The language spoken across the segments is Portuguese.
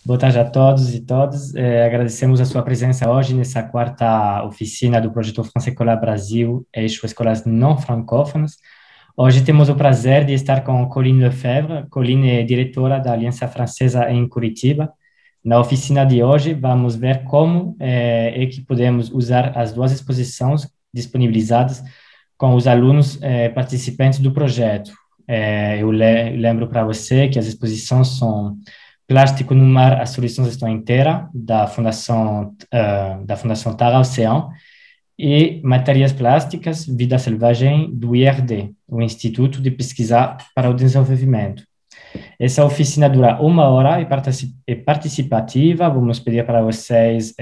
Boa tarde a todos e todas. Agradecemos a sua presença hoje nessa quarta oficina do projeto França Escolar Brasil, eixo Escolas Não Francófonas. Hoje temos o prazer de estar com Colline Lefebvre. Colline é diretora da Aliança Francesa em Curitiba. Na oficina de hoje, vamos ver como é que podemos usar as duas exposições disponibilizadas com os alunos participantes do projeto. Eu lembro para você que as exposições são Plástico no Mar, as soluções estão em Terra, da Fundação Tara Ocean, e Matérias Plásticas, Vida Selvagem, do IRD, o Instituto de Pesquisa para o Desenvolvimento. Essa oficina dura 1 hora e é participativa. Vamos pedir para vocês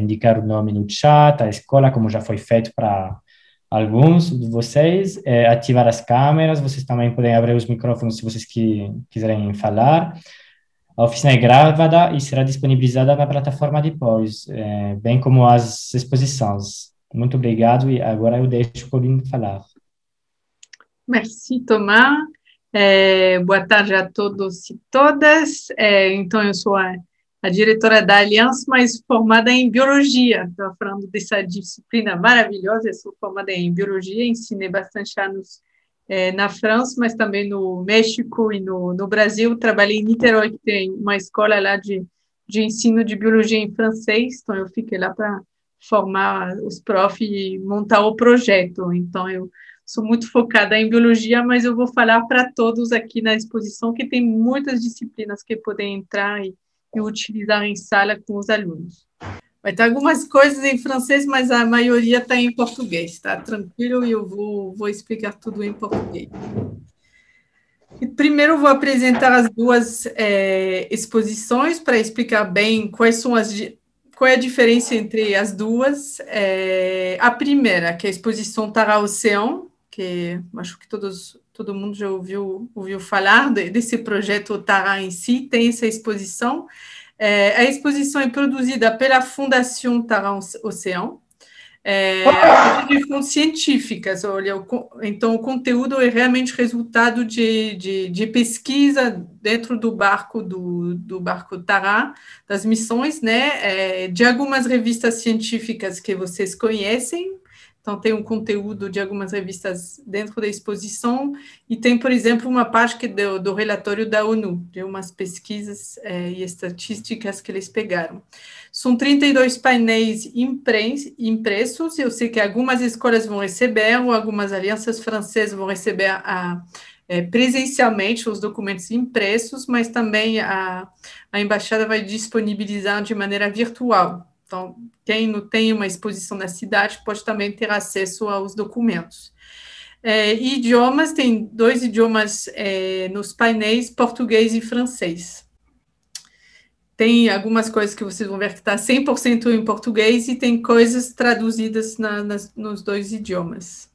indicar o nome no chat, a escola, como já foi feito para alguns de vocês, ativar as câmeras. Vocês também podem abrir os microfones se vocês quiserem falar. A oficina é gravada e será disponibilizada na plataforma depois, bem como as exposições. Muito obrigado e agora eu deixo o Colline falar. Merci, Thomas. Boa tarde a todos e todas. Então, eu sou a diretora da Aliança, mas formada em Biologia. Estou falando dessa disciplina maravilhosa. Eu sou formada em Biologia, ensinei bastante anos na França, mas também no México e no Brasil. Trabalhei em Niterói, que tem uma escola lá de ensino de Biologia em francês. Então, eu fiquei lá para formar os profs e montar o projeto. Então, eu sou muito focada em biologia, mas eu vou falar para todos aqui na exposição que tem muitas disciplinas que podem entrar e utilizar em sala com os alunos. Vai ter algumas coisas em francês, mas a maioria está em português, tá? Tranquilo, e eu vou explicar tudo em português. E primeiro eu vou apresentar as duas exposições para explicar bem qual é a diferença entre as duas. A primeira, que é a exposição Tara Ocean, que acho que todo mundo já ouviu falar desse projeto Tara em si, tem essa exposição. A exposição é produzida pela Fundação Tara Ocean, de fontes científicas. Então, o conteúdo é realmente resultado de pesquisa dentro do barco Tara, das missões, né? De algumas revistas científicas que vocês conhecem. Então, tem um conteúdo de algumas revistas dentro da exposição e tem, por exemplo, uma parte do relatório da ONU, de umas pesquisas e estatísticas que eles pegaram. São 32 painéis impressos. Eu sei que algumas escolas vão receber, ou algumas alianças francesas vão receber presencialmente os documentos impressos, mas também a embaixada vai disponibilizar de maneira virtual. Então, quem não tem uma exposição na cidade pode também ter acesso aos documentos. Idiomas, tem 2 idiomas nos painéis, português e francês. Tem algumas coisas que vocês vão ver que está 100% em português e tem coisas traduzidas nos 2 idiomas.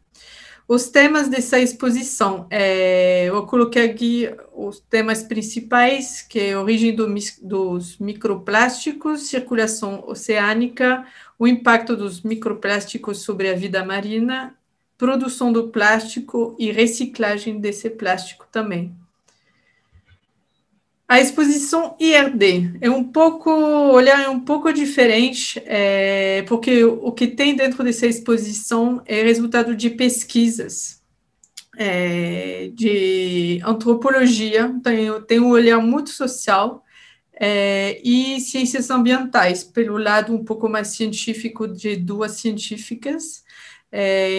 Os temas dessa exposição, eu coloquei aqui os temas principais, que é a origem dos microplásticos, circulação oceânica, o impacto dos microplásticos sobre a vida marina, produção do plástico e reciclagem desse plástico também. A exposição IRD é um pouco diferente, porque o que tem dentro dessa exposição é resultado de pesquisas, de antropologia, tem um olhar muito social, e ciências ambientais, pelo lado um pouco mais científico de 2 científicas.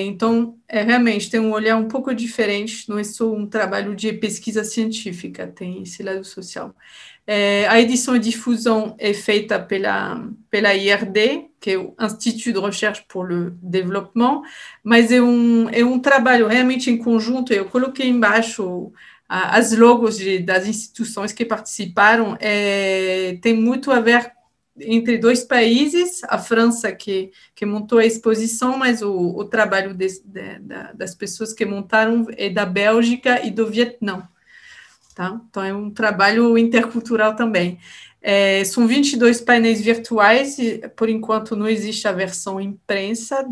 Então, realmente tem um olhar um pouco diferente, não é só um trabalho de pesquisa científica, tem esse lado social. A edição e difusão é feita pela IRD, que é o Institut de Recherche pour le Développement, mas é um trabalho realmente em conjunto. Eu coloquei embaixo as logos das instituições que participaram, tem muito a ver entre 2 países, a França que montou a exposição, mas o trabalho das pessoas que montaram é da Bélgica e do Vietnã. Tá? Então, é um trabalho intercultural também. São 22 painéis virtuais e, por enquanto, não existe a versão imprensa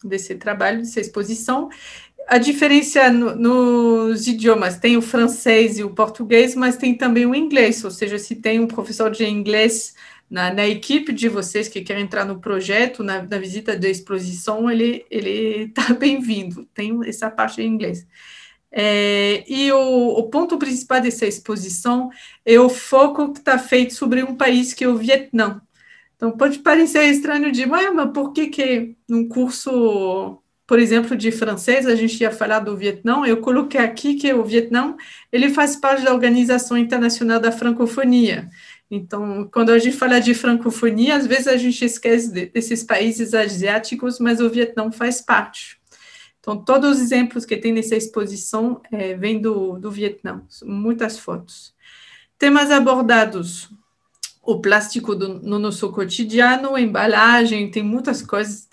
desse trabalho, dessa exposição. a diferença nos idiomas, tem o francês e o português, mas tem também o inglês, ou seja, se tem um professor de inglês na equipe de vocês que quer entrar no projeto, na visita de exposição, ele está bem-vindo, tem essa parte em inglês. E o ponto principal dessa exposição é o foco que está feito sobre um país que é o Vietnã. Então, pode parecer estranho de, mas por que num curso, por exemplo, de francês, a gente ia falar do Vietnã? Eu coloquei aqui que o Vietnã, ele faz parte da Organização Internacional da Francofonia. Então, quando a gente fala de francofonia, às vezes a gente esquece desses países asiáticos, mas o Vietnã faz parte. Então, todos os exemplos que tem nessa exposição vêm do Vietnã, muitas fotos. Temas abordados: o plástico no nosso cotidiano, embalagem, tem muitas coisas que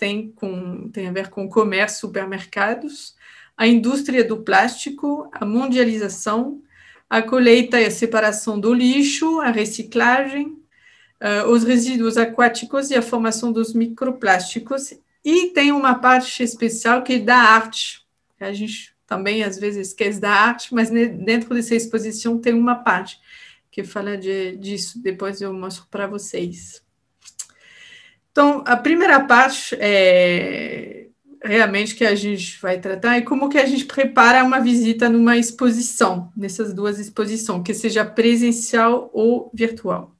tem a ver com comércio, supermercados, a indústria do plástico, a mundialização, a colheita e a separação do lixo, a reciclagem, os resíduos aquáticos e a formação dos microplásticos. E tem uma parte especial que é da arte. A gente também, às vezes, esquece da arte, mas dentro dessa exposição tem uma parte que fala disso. Depois eu mostro para vocês. Então, a primeira parte realmente que a gente vai tratar é como que a gente prepara uma visita numa exposição, nessas duas exposições, que seja presencial ou virtual.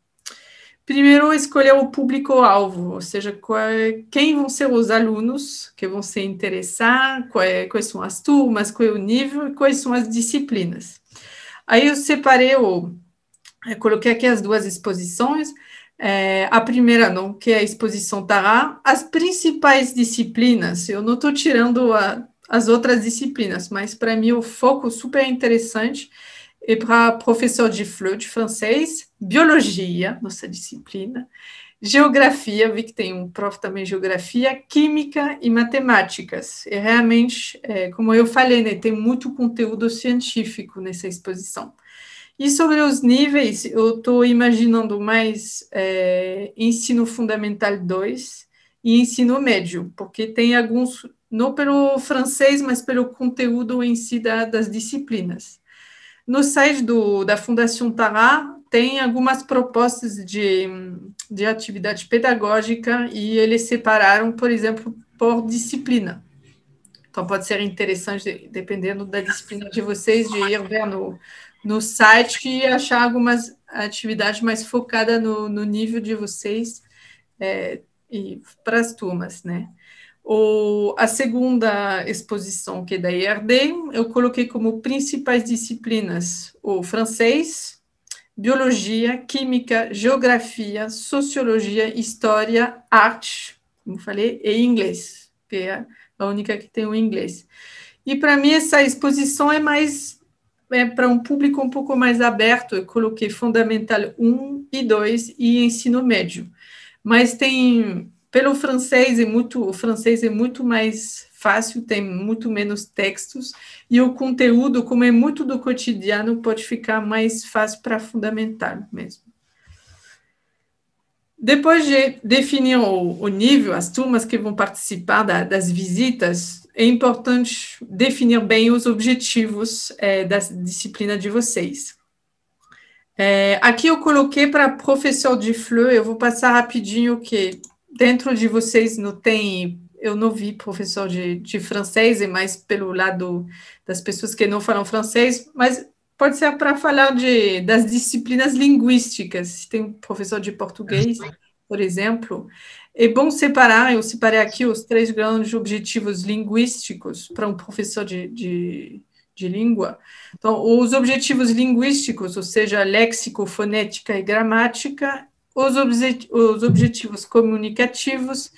Primeiro, escolher o público-alvo, ou seja, quem vão ser os alunos que vão se interessar, quais são as turmas, qual é o nível e quais são as disciplinas. Aí eu separei, coloquei aqui as duas exposições. A primeira, que é a exposição Tará, as principais disciplinas. Eu não estou tirando as outras disciplinas, mas para mim o foco super interessante é para professor de FLE, de francês, biologia, nossa disciplina, geografia, vi que tem um prof também de geografia, química e matemáticas. E realmente, como eu falei, né, tem muito conteúdo científico nessa exposição. E sobre os níveis, eu estou imaginando mais ensino fundamental 2 e ensino médio, porque tem alguns, não pelo francês, mas pelo conteúdo em si das disciplinas. No site da Fundação Tará, tem algumas propostas de atividade pedagógica e eles separaram, por exemplo, por disciplina. Então, pode ser interessante, dependendo da disciplina de vocês, de ir ver no site e achar algumas atividades mais focadas no nível de vocês e para as turmas, né? A segunda exposição, que é da IRD, eu coloquei como principais disciplinas o francês, biologia, química, geografia, sociologia, história, arte, como falei, e inglês, que é a única que tem o inglês. E para mim essa exposição é mais para um público um pouco mais aberto. Eu coloquei Fundamental 1 e 2 e Ensino Médio. Mas tem, pelo francês, o francês é muito mais fácil, tem muito menos textos, e o conteúdo, como é muito do cotidiano, pode ficar mais fácil para Fundamental mesmo. Depois de definir o nível, as turmas que vão participar das visitas, é importante definir bem os objetivos da disciplina de vocês. Aqui eu coloquei para professor de FLE, eu vou passar rapidinho, que dentro de vocês não tem, eu não vi professor de francês, é mais pelo lado das pessoas que não falam francês, mas pode ser para falar das disciplinas linguísticas. Se tem um professor de português, por exemplo, é bom separar. Eu separei aqui os 3 grandes objetivos linguísticos para um professor de língua. Então, os objetivos linguísticos, ou seja, léxico, fonética e gramática, os objetivos comunicativos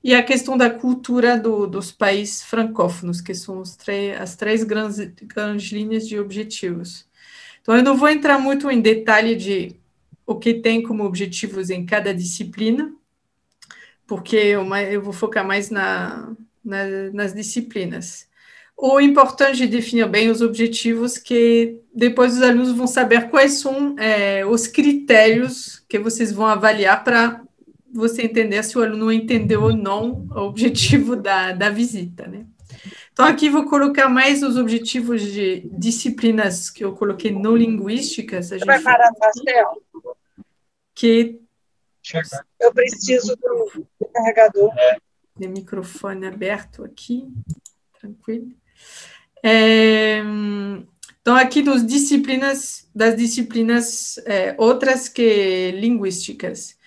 e a questão da cultura dos países francófonos, que são as 3 grandes linhas de objetivos. Então, eu não vou entrar muito em detalhe de o que tem como objetivos em cada disciplina, porque eu vou focar mais nas disciplinas. O importante é definir bem os objetivos, que depois os alunos vão saber quais são os critérios que vocês vão avaliar para você entender se o aluno entendeu ou não o objetivo da visita, né? Então, aqui vou colocar mais os objetivos de disciplinas que eu coloquei no linguísticas. Você vai parar no pastel? Que eu preciso do carregador. Tem microfone aberto aqui, tranquilo. Então, aqui das disciplinas outras que linguísticas.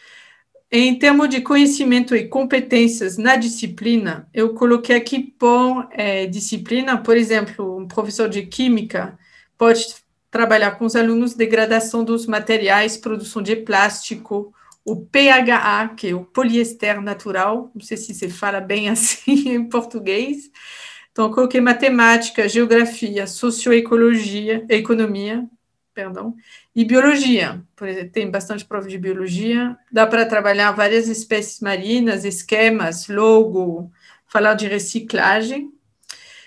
Em termos de conhecimento e competências na disciplina, eu coloquei aqui por disciplina, por exemplo, um professor de química pode trabalhar com os alunos degradação dos materiais, produção de plástico, o PHA, que é o poliéster natural, não sei se se fala bem assim em português. Então, eu coloquei matemática, geografia, socioecologia, economia, e biologia. Por exemplo, tem bastante prova de biologia, dá para trabalhar várias espécies marinas, esquemas, logo, falar de reciclagem.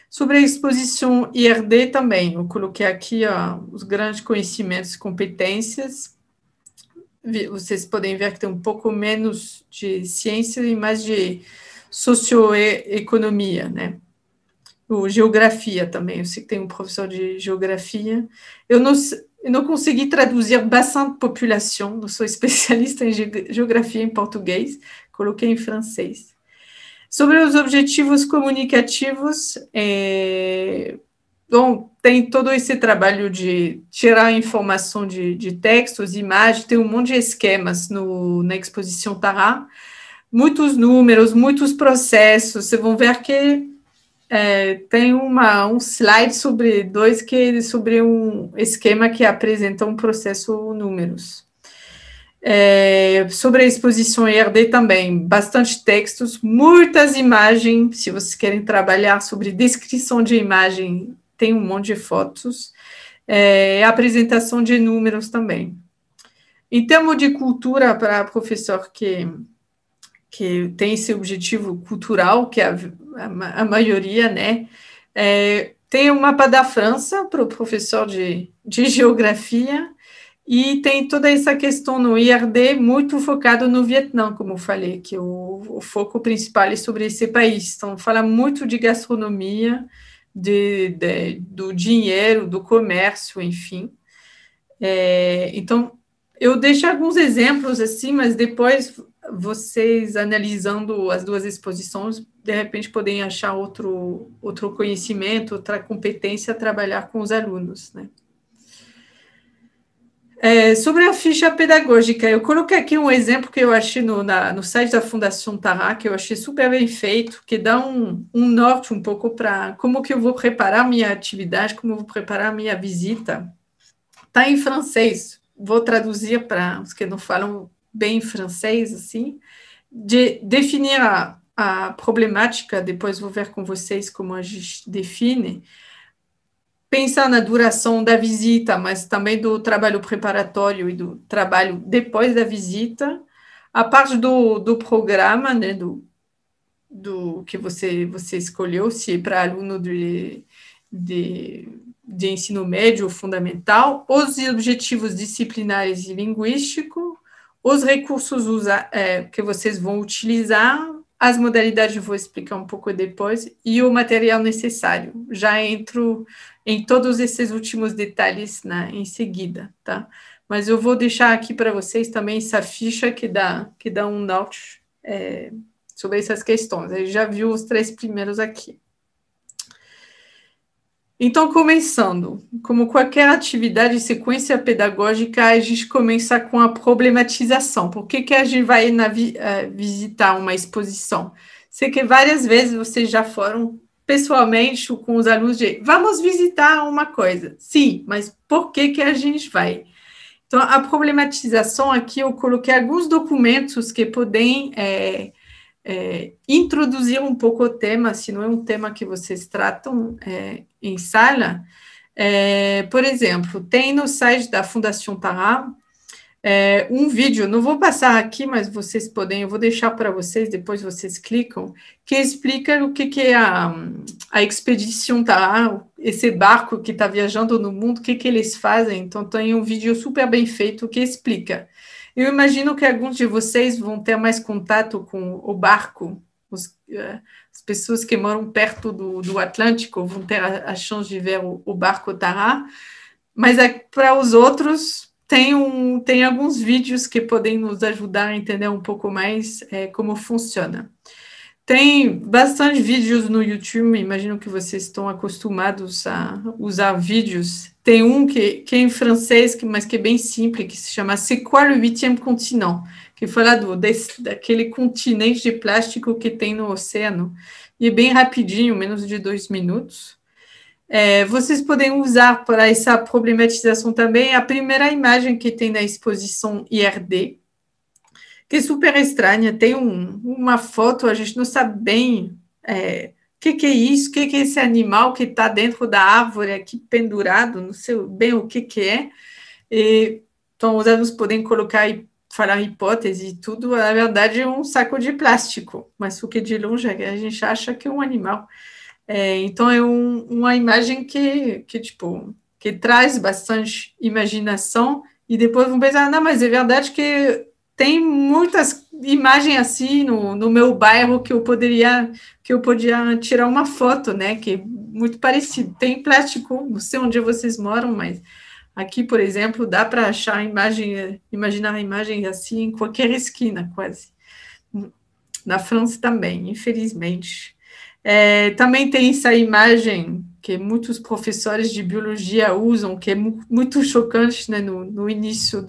Sobre a exposição IRD também, eu coloquei aqui os grandes conhecimentos e competências. Vocês podem ver que tem um pouco menos de ciência e mais de socioeconomia, né? Ou geografia também, eu sei que tem um professor de geografia. Eu não consegui traduzir bassin de população, não sou especialista em geografia em português, coloquei em francês. Sobre os objetivos comunicativos, bom, tem todo esse trabalho de tirar informação de textos, imagens, tem um monte de esquemas na exposição Tará, muitos números, muitos processos, vocês vão ver que tem um slide sobre um esquema que apresenta um processo números. Sobre a exposição ERD também, bastante textos, muitas imagens, se vocês querem trabalhar sobre descrição de imagem, tem um monte de fotos, apresentação de números também. Em termos de cultura, para professor que tem esse objetivo cultural, que é a maioria, né? Tem o mapa da França para o professor de geografia, e tem toda essa questão no IRD muito focado no Vietnã, como eu falei, que o foco principal é sobre esse país. Então, fala muito de gastronomia, do dinheiro, do comércio, enfim. Então, eu deixo alguns exemplos assim, mas depois vocês analisando as duas exposições, de repente podem achar outro conhecimento, outra competência a trabalhar com os alunos, né? Sobre a ficha pedagógica, eu coloquei aqui um exemplo que eu achei no site da Fundação Tará, que eu achei super bem feito, que dá um norte um pouco para como que eu vou preparar minha atividade, como eu vou preparar minha visita. Está em francês, vou traduzir para os que não falam bem francês, assim, de definir a problemática, depois vou ver com vocês como a gente define, pensar na duração da visita, mas também do trabalho preparatório e do trabalho depois da visita, a parte do programa, né, do que você escolheu, se é para aluno de ensino médio ou fundamental, os objetivos disciplinares e linguísticos, os recursos que vocês vão utilizar, as modalidades eu vou explicar um pouco depois, e o material necessário. Já entro em todos esses últimos detalhes em seguida, tá? Mas eu vou deixar aqui para vocês também essa ficha que dá um norte sobre essas questões. A gente já viu os 3 primeiros aqui. Então, começando, como qualquer atividade e sequência pedagógica, a gente começa com a problematização. Por que a gente vai visitar uma exposição? Sei que várias vezes vocês já foram pessoalmente com os alunos vamos visitar uma coisa. Sim, mas por que a gente vai? Então, a problematização aqui, eu coloquei alguns documentos que podem introduzir um pouco o tema, se não é um tema que vocês tratam em sala. Por exemplo, tem no site da Fundação Tará um vídeo, não vou passar aqui, mas vocês podem, eu vou deixar para vocês, depois vocês clicam, que explica o que é a Expedição Tará, esse barco que está viajando no mundo, o que eles fazem. Então, tem um vídeo super bem feito que explica. Eu imagino que alguns de vocês vão ter mais contato com o barco, as pessoas que moram perto do Atlântico vão ter a chance de ver o barco Tará, mas para os outros tem alguns vídeos que podem nos ajudar a entender um pouco mais como funciona. Tem bastante vídeos no YouTube, imagino que vocês estão acostumados a usar vídeos. Tem um que é em francês, mas que é bem simples, que se chama C'est quoi le 8e continent? Que fala daquele continente de plástico que tem no oceano. E é bem rapidinho, menos de 2 minutos. Vocês podem usar para essa problematização também a primeira imagem que tem na exposição IRD, que é super estranha, tem uma foto, a gente não sabe bem o que é isso, o que é esse animal que está dentro da árvore aqui pendurado, não sei bem o que é. Então, os alunos podem colocar e falar hipótese e tudo, na verdade é um saco de plástico, mas o que de longe a gente acha que é um animal. Então, é uma imagem que traz bastante imaginação, e depois vão pensar, não, mas é verdade que tem muitas imagens assim no meu bairro que eu podia tirar uma foto, né? Que é muito parecido. Tem plástico, não sei onde vocês moram, mas aqui, por exemplo, dá para achar imaginar imagens assim em qualquer esquina, quase. Na França também, infelizmente. Também tem essa imagem que muitos professores de biologia usam, que é muito chocante, né? No início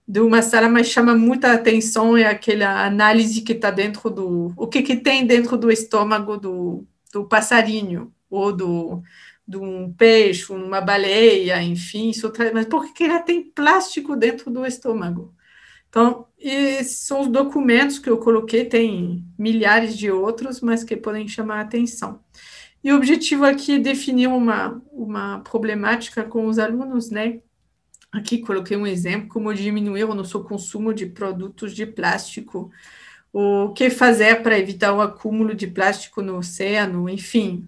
de uma sala, mas chama muita atenção aquela análise que está dentro o que tem dentro do estômago do passarinho, ou de um peixe, uma baleia, enfim, mas por que ela tem plástico dentro do estômago? Então, esses são os documentos que eu coloquei, tem milhares de outros, mas que podem chamar a atenção. E o objetivo aqui é definir uma problemática com os alunos, né? Aqui coloquei um exemplo, como diminuir o nosso consumo de produtos de plástico, o que fazer para evitar o acúmulo de plástico no oceano, enfim.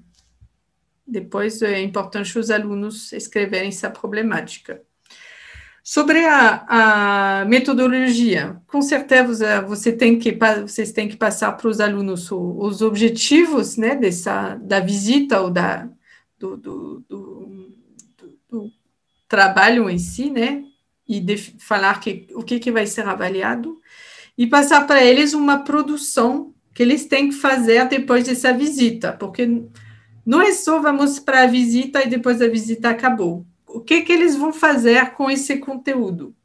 Depois é importante os alunos escreverem essa problemática. Sobre a metodologia, com certeza vocês têm que passar para os alunos os objetivos, né, da visita ou do trabalho em si, né, e falar o que vai ser avaliado, e passar para eles uma produção que eles têm que fazer depois dessa visita, porque não é só vamos para a visita e depois da visita acabou. O que eles vão fazer com esse conteúdo?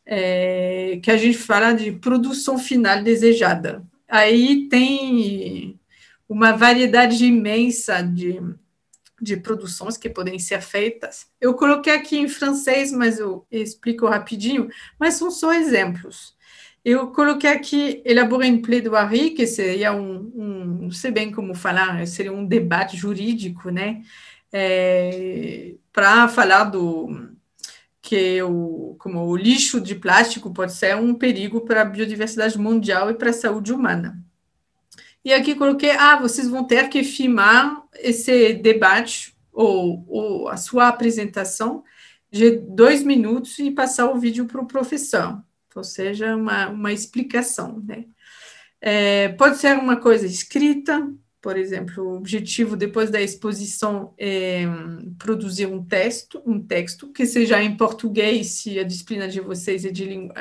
Que a gente fala de produção final desejada. Aí tem uma variedade imensa de produções que podem ser feitas. Eu coloquei aqui em francês, mas eu explico rapidinho, mas são só exemplos. Eu coloquei aqui élaborer une plaidoirie, que seria não sei bem como falar, seria um debate jurídico, né? Para falar como o lixo de plástico pode ser um perigo para a biodiversidade mundial e para a saúde humana. E aqui coloquei, vocês vão ter que filmar esse debate ou a sua apresentação de 2 minutos e passar o vídeo para o professor, ou seja, uma explicação, né? Pode ser uma coisa escrita, por exemplo, o objetivo depois da exposição é produzir um texto que seja em português, se a disciplina de vocês é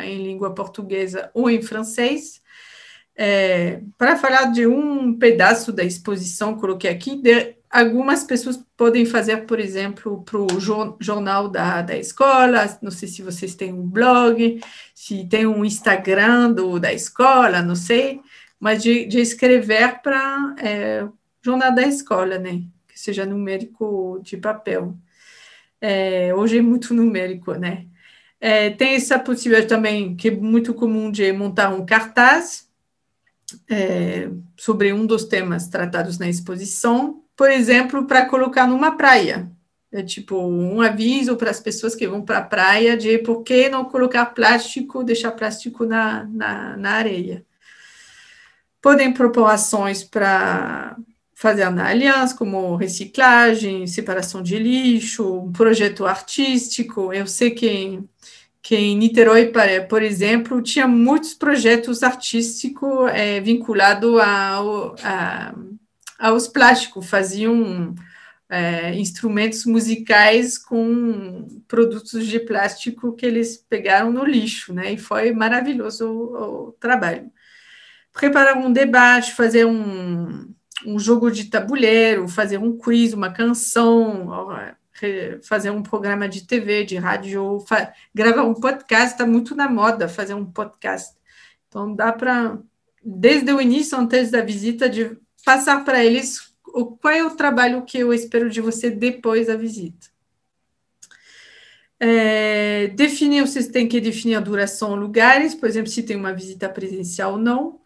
em língua portuguesa ou em francês. Para falar de um pedaço da exposição, coloquei aqui, algumas pessoas podem fazer, por exemplo, para o jornal da escola, não sei se vocês têm um blog, se tem um Instagram da escola, não sei, mas de escrever para jornal da escola, né? Que seja numérico ou de papel. Hoje é muito numérico, né? Tem essa possibilidade também, que é muito comum, de montar um cartaz sobre um dos temas tratados na exposição, por exemplo, para colocar numa praia. Tipo um aviso para as pessoas que vão para a praia de por que não colocar plástico, deixar plástico na areia. Podem propor ações para fazer na aliança, como reciclagem, separação de lixo, um projeto artístico. Eu sei que em Niterói, por exemplo, tinha muitos projetos artísticos vinculados aos plásticos, faziam instrumentos musicais com produtos de plástico que eles pegaram no lixo, né? E foi maravilhoso o trabalho. Preparar um debate, fazer um jogo de tabuleiro, fazer um quiz, uma canção, fazer um programa de TV, de rádio, gravar um podcast, está muito na moda fazer um podcast. Então, dá para, desde o início, antes da visita, de passar para eles qual é o trabalho que eu espero de você depois da visita. Vocês têm que definir a duração, lugares, por exemplo, se tem uma visita presencial ou não.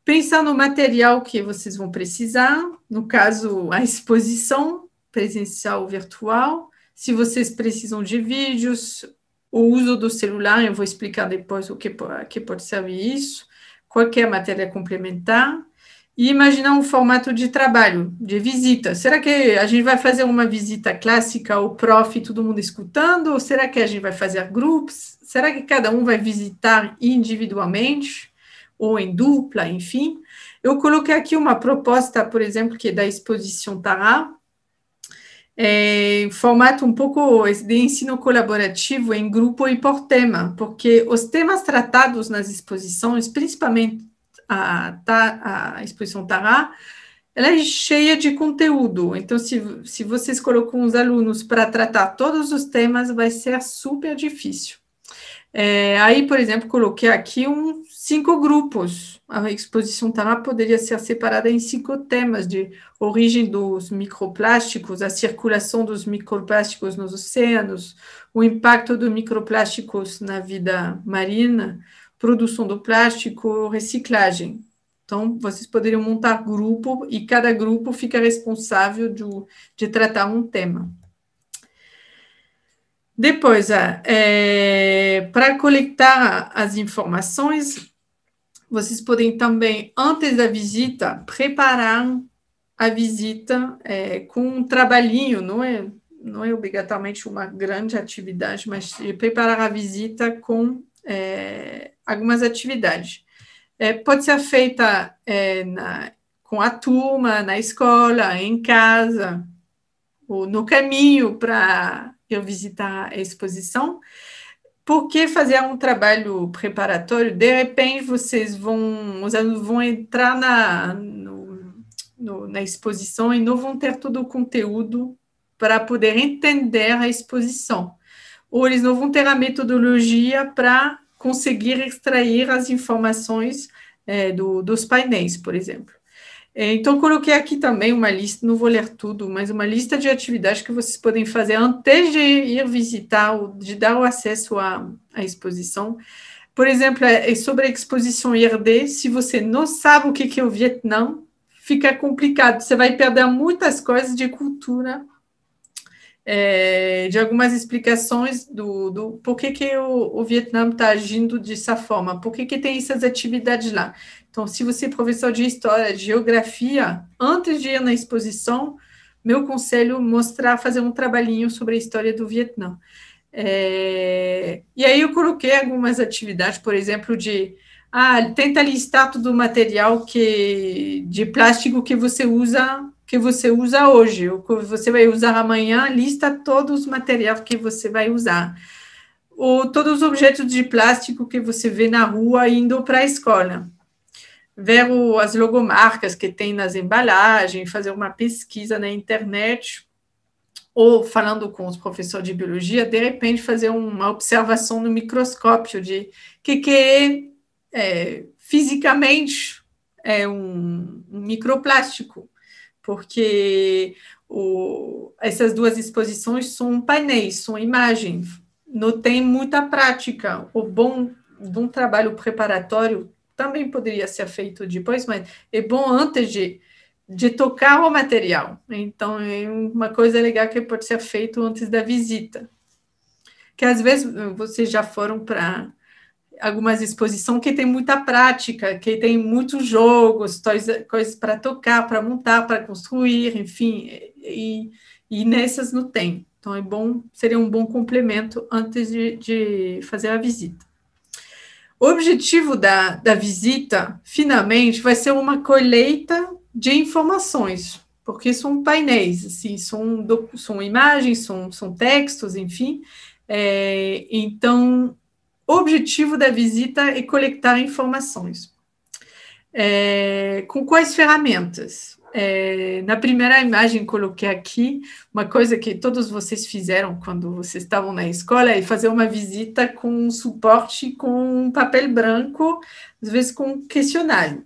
Pensar no material que vocês vão precisar, no caso, a exposição presencial ou virtual, se vocês precisam de vídeos, o uso do celular, eu vou explicar depois o que pode servir isso, qualquer matéria complementar, e imaginar um formato de trabalho, de visita. Será que a gente vai fazer uma visita clássica, o prof, todo mundo escutando, ou será que a gente vai fazer grupos? Será que cada um vai visitar individualmente? Ou em dupla, enfim. Eu coloquei aqui uma proposta, por exemplo, que é da exposição Tará, formato um pouco de ensino colaborativo em grupo e por tema, porque os temas tratados nas exposições, principalmente a exposição Tará, ela é cheia de conteúdo, então se vocês colocam os alunos para tratar todos os temas, vai ser super difícil. Aí, por exemplo, coloquei aqui 5 grupos. A exposição Tará poderia ser separada em 5 temas, de origem dos microplásticos, a circulação dos microplásticos nos oceanos, o impacto dos microplásticos na vida marina, produção do plástico, reciclagem. Então, vocês poderiam montar grupo e cada grupo fica responsável de tratar um tema. Depois, para coletar as informações, vocês podem também, antes da visita, preparar a visita com um trabalhinho, não é obrigatoriamente uma grande atividade, mas preparar a visita com algumas atividades. Pode ser feita com a turma, na escola, em casa, ou no caminho para eu visitar a exposição. Por que fazer um trabalho preparatório? De repente, os alunos vão entrar na exposição e não vão ter todo o conteúdo para poder entender a exposição. Ou eles não vão ter a metodologia para conseguir extrair as informações dos painéis, por exemplo. Então, coloquei aqui também uma lista, não vou ler tudo, mas uma lista de atividades que vocês podem fazer antes de ir visitar, de dar o acesso à exposição. Por exemplo, sobre a exposição IRD, se você não sabe o que é o Vietnã, fica complicado, você vai perder muitas coisas de cultura, de algumas explicações do por que o Vietnã está agindo dessa forma, por que tem essas atividades lá. Então, se você é professor de história, de geografia, antes de ir na exposição, meu conselho é fazer um trabalhinho sobre a história do Vietnã. E aí eu coloquei algumas atividades, por exemplo, tenta listar todo o material de plástico que você usa hoje, ou que você vai usar amanhã, lista todos os materiais que você vai usar. Ou todos os objetos de plástico que você vê na rua indo para a escola. Ver as logomarcas que tem nas embalagens, fazer uma pesquisa na internet, ou falando com os professores de biologia, de repente fazer uma observação no microscópio de que fisicamente é um microplástico, porque essas duas exposições são painéis, são imagens, não tem muita prática. O bom trabalho preparatório também poderia ser feito depois, mas é bom antes de tocar o material. Então, é uma coisa legal que pode ser feito antes da visita. Que às vezes vocês já foram para algumas exposições que tem muita prática, que tem muitos jogos, coisas para tocar, para montar, para construir, enfim, e nessas não tem. Então, seria um bom complemento antes de fazer a visita. O objetivo da visita, finalmente, vai ser uma colheita de informações, porque são painéis, assim, são imagens, são textos, enfim. Então, o objetivo da visita é coletar informações. Com quais ferramentas? Na primeira imagem coloquei aqui uma coisa que todos vocês fizeram quando vocês estavam na escola, é fazer uma visita com suporte com papel branco, às vezes com questionário.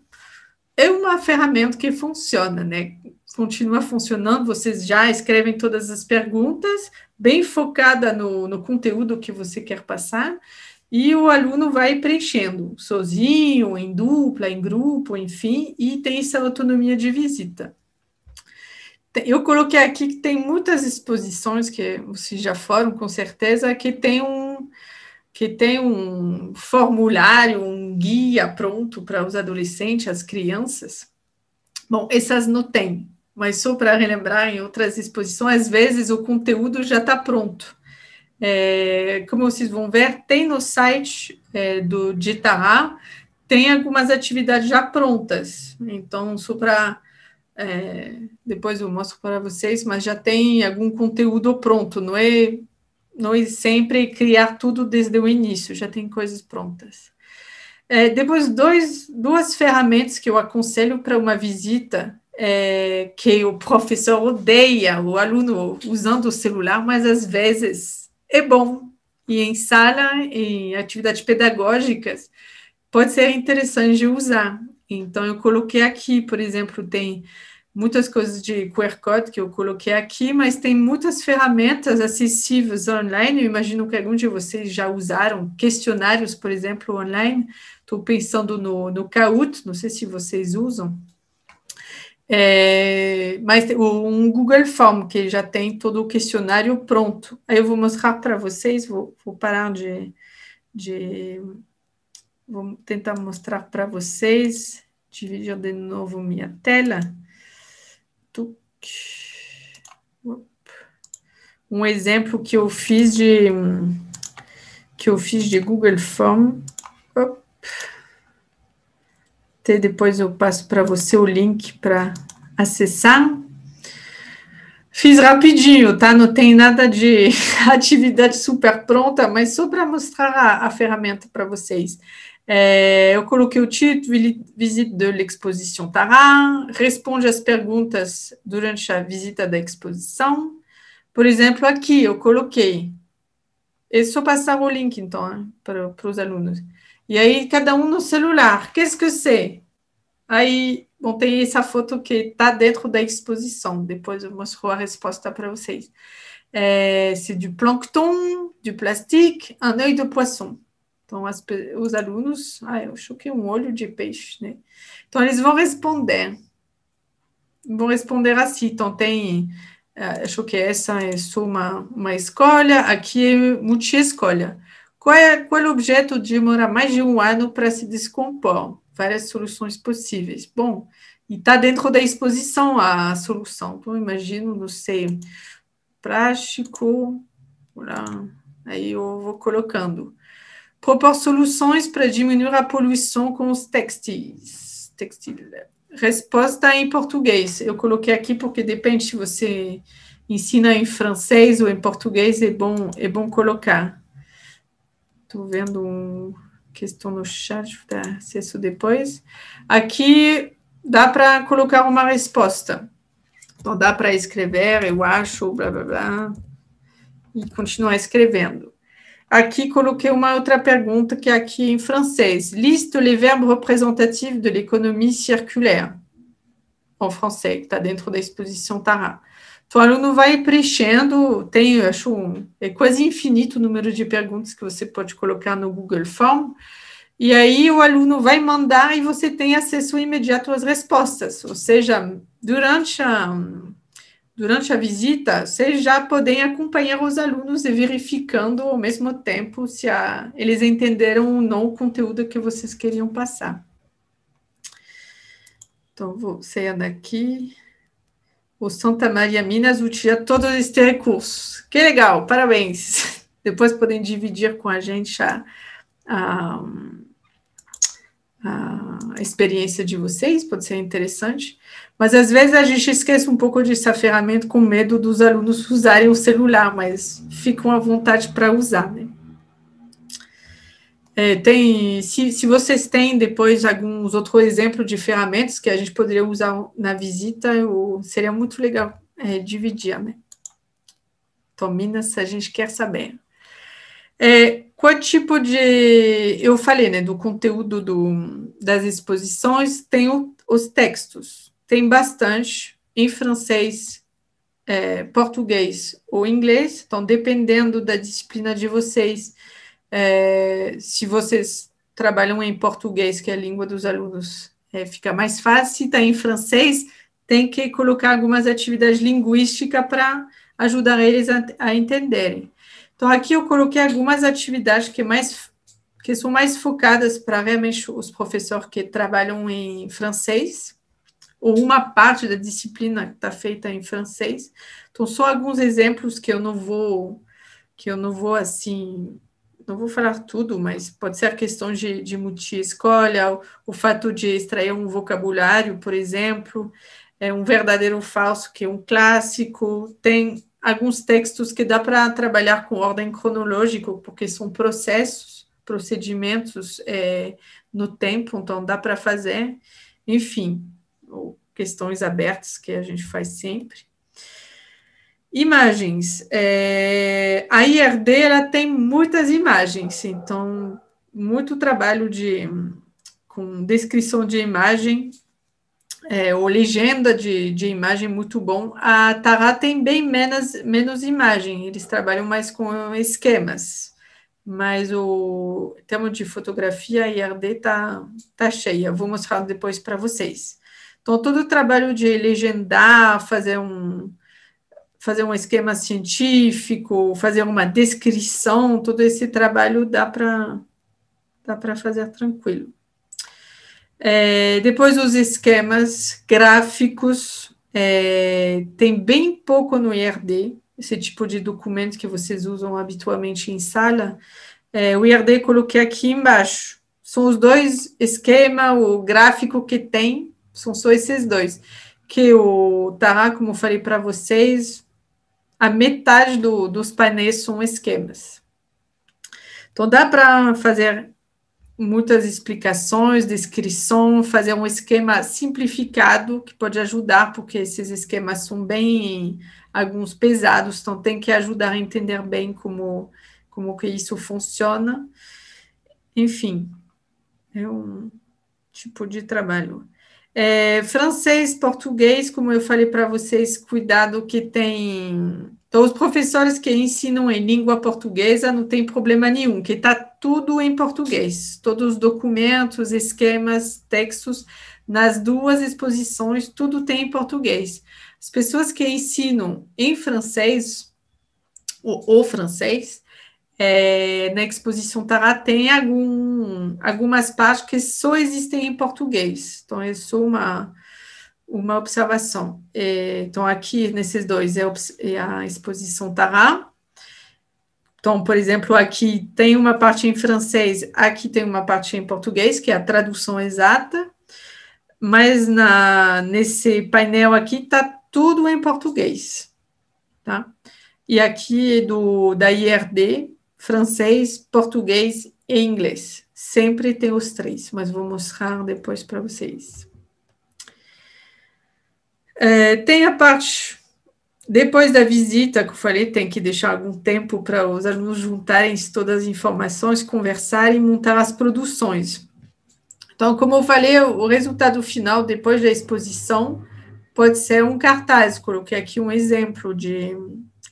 É uma ferramenta que funciona, né? Continua funcionando, vocês já escrevem todas as perguntas, bem focada no conteúdo que você quer passar, e o aluno vai preenchendo, sozinho, em dupla, em grupo, enfim, e tem essa autonomia de visita. Eu coloquei aqui que tem muitas exposições, que vocês já foram, com certeza, que tem um formulário, um guia pronto para os adolescentes, as crianças. Bom, essas não tem, mas só para relembrar, em outras exposições, às vezes o conteúdo já está pronto. Como vocês vão ver, tem no site do Ditará, tem algumas atividades já prontas. Então, só para... depois eu mostro para vocês, mas já tem algum conteúdo pronto, não é sempre criar tudo desde o início, já tem coisas prontas. Depois, duas ferramentas que eu aconselho para uma visita, que o professor odeia o aluno usando o celular, mas às vezes é bom. E em sala, em atividades pedagógicas, pode ser interessante de usar. Então, eu coloquei aqui, por exemplo, tem muitas coisas de QR Code que eu coloquei aqui, mas tem muitas ferramentas acessíveis online. Eu imagino que alguns de vocês já usaram questionários, por exemplo, online. Estou pensando no Kahoot, não sei se vocês usam. Mas um Google Form, que já tem todo o questionário pronto. Aí eu vou mostrar para vocês, vou parar vou tentar mostrar para vocês, dividir de novo minha tela. Um exemplo que eu fiz de Google Form. Depois eu passo para você o link para acessar. Fiz rapidinho, tá? Não tem nada de atividade super pronta, mas só para mostrar a ferramenta para vocês. Eu coloquei o título, visite de l'exposition Tará, responde as perguntas durante a visita da exposição. Por exemplo, aqui eu coloquei, é só passar o link, então, para os alunos. E aí, cada um no celular, qu'est-ce que c'est? Aí, bom, tem essa foto que está dentro da exposição, depois eu mostro a resposta para vocês. C'est du plancton, du plastique, un œil de poisson. Então, os alunos... eu acho que é um olho de peixe, né? Então, eles vão responder. Vão responder assim. Então, tem... acho que essa é só uma escolha. Aqui é multi-escolha. Qual é o objeto de demorar mais de um ano para se descompor? Várias soluções possíveis. Bom, e está dentro da exposição a solução. Então, imagino, não sei, plástico... Aí eu vou colocando. Propor soluções para diminuir a poluição com os textis. Resposta em português. Eu coloquei aqui porque depende se você ensina em francês ou em português, é bom colocar. Estou vendo uma questão no chat, vou dar acesso depois. Aqui dá para colocar uma resposta. Então, dá para escrever, eu acho, blá, blá, blá, e continuar escrevendo. Aqui, coloquei uma outra pergunta, que é aqui em francês. Liste les verbes représentatifs de l'économie circulaire. Em francês, que está dentro da exposição Tará. Então, o aluno vai preenchendo, é quase infinito o número de perguntas que você pode colocar no Google Form, e aí o aluno vai mandar e você tem acesso imediato às respostas, ou seja, durante a visita, vocês já podem acompanhar os alunos e verificando ao mesmo tempo se eles entenderam ou não o conteúdo que vocês queriam passar. Então, vou sair daqui. O Santa Maria Minas utiliza todos esses recursos. Que legal, parabéns. Depois podem dividir com a gente a experiência de vocês, pode ser interessante, mas às vezes a gente esquece um pouco dessa ferramenta com medo dos alunos usarem o celular, mas ficam à vontade para usar, né? Se vocês têm depois alguns outros exemplos de ferramentas que a gente poderia usar na visita, seria muito legal dividir, né? Então, Minas, a gente quer saber. Qual tipo de... Eu falei, né, do conteúdo das exposições, tem os textos. Tem bastante em francês, português ou inglês. Então, dependendo da disciplina de vocês, se vocês trabalham em português, que é a língua dos alunos, fica mais fácil. Se está em francês, tem que colocar algumas atividades linguísticas para ajudar eles a entenderem. Então, aqui eu coloquei algumas atividades que são mais focadas para realmente os professores que trabalham em francês, ou uma parte da disciplina que está feita em francês. Então, só alguns exemplos que eu não vou assim, não vou falar tudo, mas pode ser a questão de multi-escolha, o fato de extrair um vocabulário, por exemplo, um verdadeiro ou falso, que é um clássico. Tem alguns textos que dá para trabalhar com ordem cronológica, porque são procedimentos no tempo, então dá para fazer. Enfim, ou questões abertas que a gente faz sempre. Imagens. A IRD ela tem muitas imagens, então muito trabalho com descrição de imagem, ou legenda de imagem muito bom. A Tara tem bem menos imagem, eles trabalham mais com esquemas, mas em termos de fotografia, a IRD tá cheia. Vou mostrar depois para vocês. Então, todo o trabalho de legendar, fazer um esquema científico, fazer uma descrição, todo esse trabalho dá para fazer tranquilo. Depois os esquemas gráficos, tem bem pouco no IRD, esse tipo de documento que vocês usam habitualmente em sala. O IRD coloquei aqui embaixo. São os dois esquemas, o gráfico que tem, são só esses dois. Que o Tara, como eu falei para vocês, a metade dos painéis são esquemas. Então, dá para fazer muitas explicações, descrição, fazer um esquema simplificado, que pode ajudar, porque esses esquemas são bem, alguns pesados, então tem que ajudar a entender bem como que isso funciona. Enfim, é um tipo de trabalho. Francês, português, como eu falei para vocês, cuidado que tem... Então, os professores que ensinam em língua portuguesa não tem problema nenhum, que está tudo em português. Todos os documentos, esquemas, textos, nas duas exposições, tudo tem em português. As pessoas que ensinam em francês, ou francês, na exposição Tara tem algumas partes que só existem em português. Então, é só uma observação. Então, aqui, nesses dois, é a exposição Tara. Então, por exemplo, aqui tem uma parte em francês, aqui tem uma parte em português, que é a tradução exata, mas nesse painel aqui está tudo em português. Tá? E aqui da IRD, francês, português e inglês. Sempre tem os três, mas vou mostrar depois para vocês. Tem a parte, depois da visita, que eu falei, tem que deixar algum tempo para os alunos juntarem todas as informações, conversarem e montar as produções. Então, como eu falei, o resultado final, depois da exposição, pode ser um cartaz. Coloquei aqui um exemplo de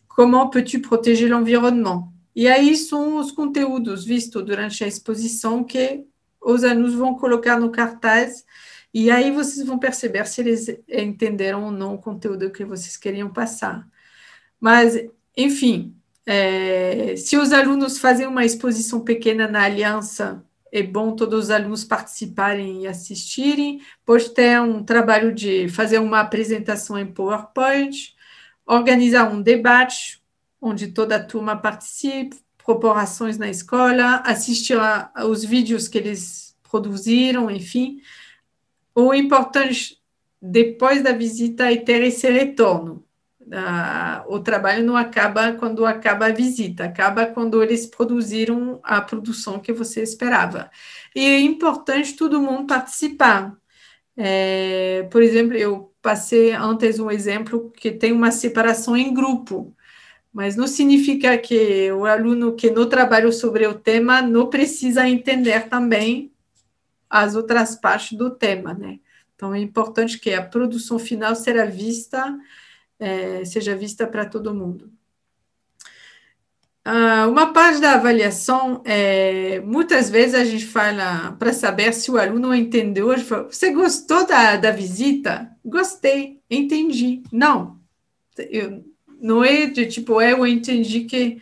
comment peux-tu protéger l'environnement. E aí são os conteúdos vistos durante a exposição que os alunos vão colocar no cartaz, e aí vocês vão perceber se eles entenderam ou não o conteúdo que vocês queriam passar. Mas, enfim, se os alunos fazem uma exposição pequena na Aliança, é bom todos os alunos participarem e assistirem. Pode ter um trabalho de fazer uma apresentação em PowerPoint, organizar um debate, onde toda a turma participe, propor ações na escola, assistir aos vídeos que eles produziram, enfim. O importante, depois da visita, é ter esse retorno. O trabalho não acaba quando acaba a visita, acaba quando eles produziram a produção que você esperava. E é importante todo mundo participar. Por exemplo, eu passei antes um exemplo que tem uma separação em grupo, mas não significa que o aluno que não trabalha sobre o tema não precisa entender também as outras partes do tema, né? Então, é importante que a produção final seja vista para todo mundo. Uma parte da avaliação, muitas vezes a gente fala para saber se o aluno entendeu. A gente fala, você gostou da visita? Gostei, entendi. Não, não é de tipo, eu entendi que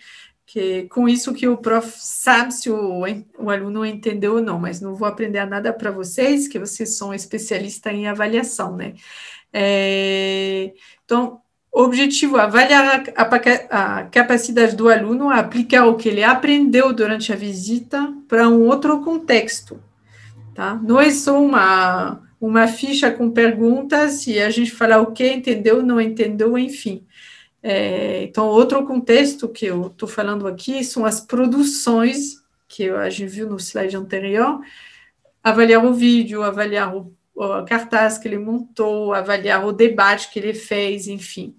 com isso que o prof sabe se o aluno entendeu ou não, mas não vou aprender nada para vocês, que vocês são especialistas em avaliação, né? Então, o objetivo é avaliar a capacidade do aluno a aplicar o que ele aprendeu durante a visita para um outro contexto, tá? Não é só uma ficha com perguntas e a gente fala o que entendeu, não entendeu, enfim. Então, outro contexto que eu estou falando aqui são as produções, que a gente viu no slide anterior, avaliar o vídeo, avaliar o cartaz que ele montou, avaliar o debate que ele fez, enfim.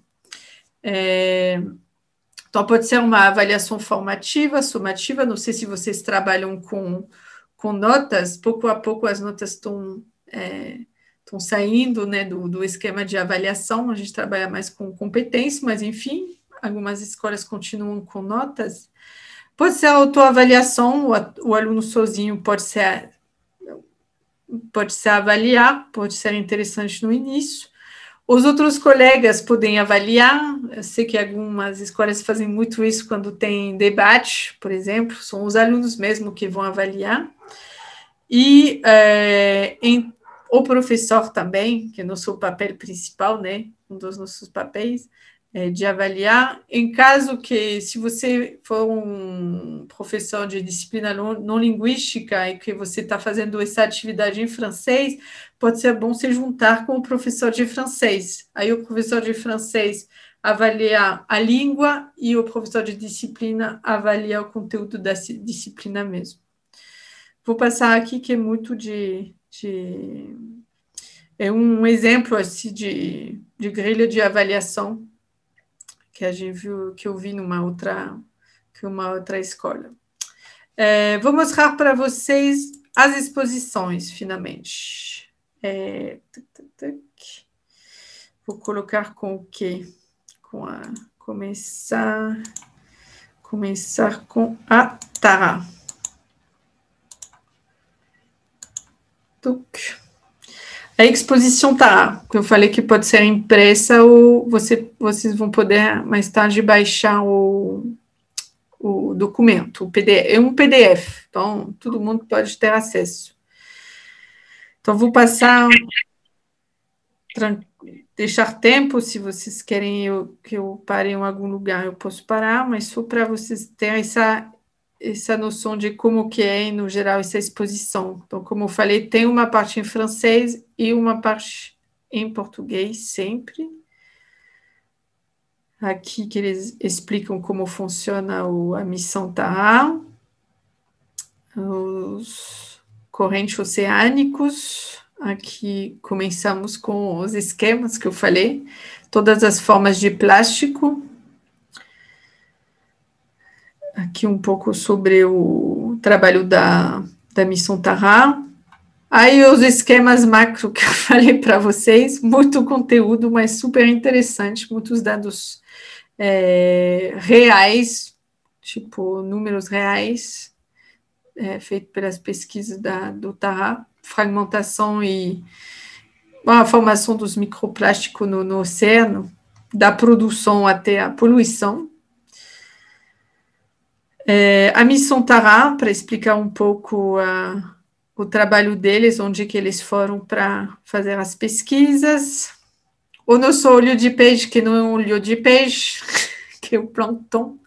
Então, pode ser uma avaliação formativa, sumativa, não sei se vocês trabalham com notas, pouco a pouco as notas estão saindo, né, do esquema de avaliação, a gente trabalha mais com competência, mas, enfim, algumas escolas continuam com notas. Pode ser autoavaliação, o aluno sozinho pode se avaliar, pode ser interessante no início. Os outros colegas podem avaliar, eu sei que algumas escolas fazem muito isso quando tem debate, por exemplo, são os alunos mesmo que vão avaliar. E o professor também, que é o nosso papel principal, né, um dos nossos papéis, de avaliar. Em caso que, se você for um professor de disciplina não linguística e que você está fazendo essa atividade em francês, pode ser bom se juntar com o professor de francês. Aí o professor de francês avalia a língua e o professor de disciplina avalia o conteúdo da disciplina mesmo. Vou passar aqui que é muito é um exemplo assim, de grelha de avaliação que a gente viu, que eu vi numa outra escola. Vou mostrar para vocês as exposições, finalmente. Vou colocar com o quê? Começar com a Tara. A exposição tá, que eu falei que pode ser impressa ou vocês vão poder mais tarde baixar o documento, o PDF, é um PDF, então todo mundo pode ter acesso. Então vou passar, deixar tempo, se vocês querem que eu pare em algum lugar, eu posso parar, mas só para vocês terem essa noção de como que é, no geral, essa exposição. Então, como eu falei, tem uma parte em francês e uma parte em português, sempre. Aqui que eles explicam como funciona a missão Tara, os correntes oceânicos. Aqui começamos com os esquemas que eu falei, todas as formas de plástico. Aqui um pouco sobre o trabalho da missão Tara. Aí os esquemas macro que eu falei para vocês, muito conteúdo, mas super interessante, muitos dados reais, tipo números reais, feito pelas pesquisas do Tara, fragmentação e a formação dos microplásticos no oceano, da produção até a poluição. A missão Tara, para explicar um pouco o trabalho deles, onde que eles foram para fazer as pesquisas. O nosso olho de peixe, que não é um olho de peixe, que é o plâncton,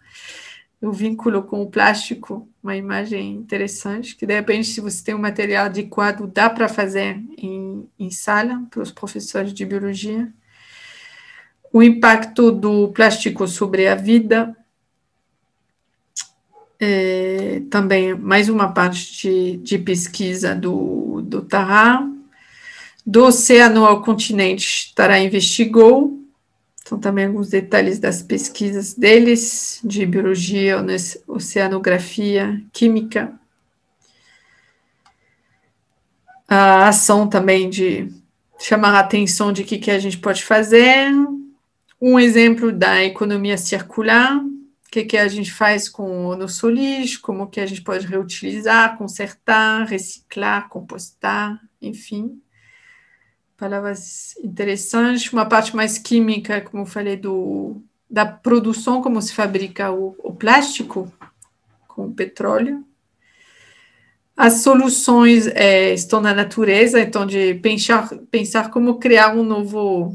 o vínculo com o plástico, uma imagem interessante, que de repente, se você tem um material adequado, dá para fazer em sala, para os professores de biologia. O impacto do plástico sobre a vida, também mais uma parte de pesquisa do Tará. Do oceano ao continente, Tará investigou, então também alguns detalhes das pesquisas deles, de biologia, oceanografia, química. A ação também de chamar a atenção de que a gente pode fazer. Um exemplo da economia circular, o que a gente faz com o nosso lixo, como que a gente pode reutilizar, consertar, reciclar, compostar, enfim. Palavras interessantes. Uma parte mais química, como eu falei, da produção, como se fabrica o plástico com o petróleo. As soluções estão na natureza, então de pensar como criar um novo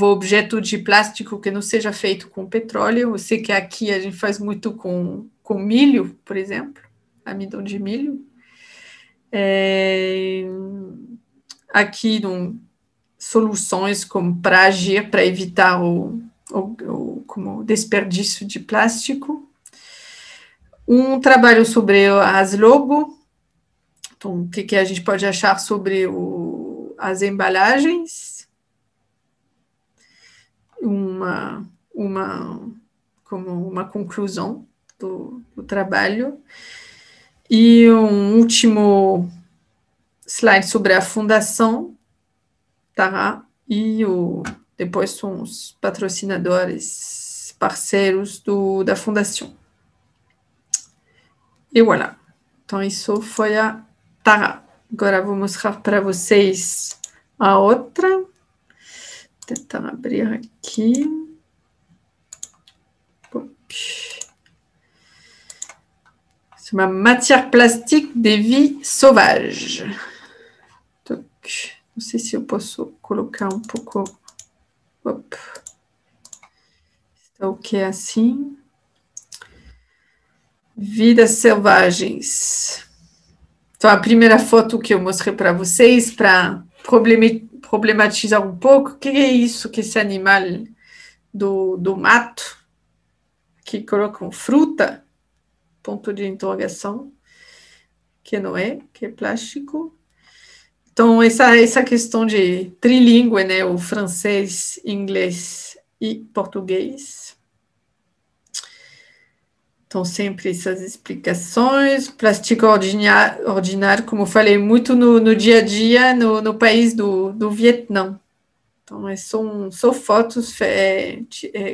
objeto de plástico que não seja feito com petróleo. Eu sei que aqui a gente faz muito com milho, por exemplo, amidão de milho. Aqui, soluções como para agir, para evitar como desperdício de plástico. Um trabalho sobre as logo, então, o que a gente pode achar sobre as embalagens. Como uma conclusão do trabalho. E um último slide sobre a fundação, tá? E depois são os patrocinadores, parceiros da fundação. E voilà. Então, isso foi a Tará. Agora vou mostrar para vocês a outra. Vou tentar abrir aqui. C'est uma matière plastique des vies sauvages. Donc, não sei se eu posso colocar um pouco. Está ok assim. Vidas selvagens. Então, a primeira foto que eu mostrei para vocês, para problematizar um pouco, o que é isso, que esse animal do mato, que colocam fruta, ponto de interrogação, que não é, que é plástico. Então, essa questão de trilíngue, né, o francês, inglês e português. Então, sempre essas explicações. Plástico ordinário, como eu falei, muito no dia a dia, no país do Vietnã. Então, são fotos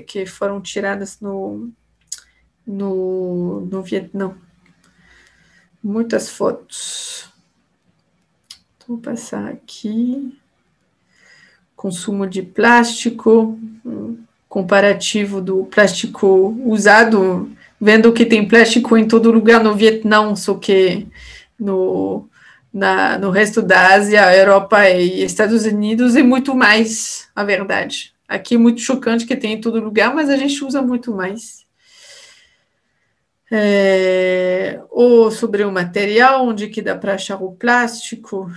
que foram tiradas no Vietnã. Muitas fotos. Vou passar aqui. Consumo de plástico, comparativo do plástico usado, vendo que tem plástico em todo lugar no Vietnã, só que no resto da Ásia, Europa e Estados Unidos é muito mais, a verdade. Aqui é muito chocante que tem em todo lugar, mas a gente usa muito mais. Ou sobre o material, onde que dá para achar o plástico,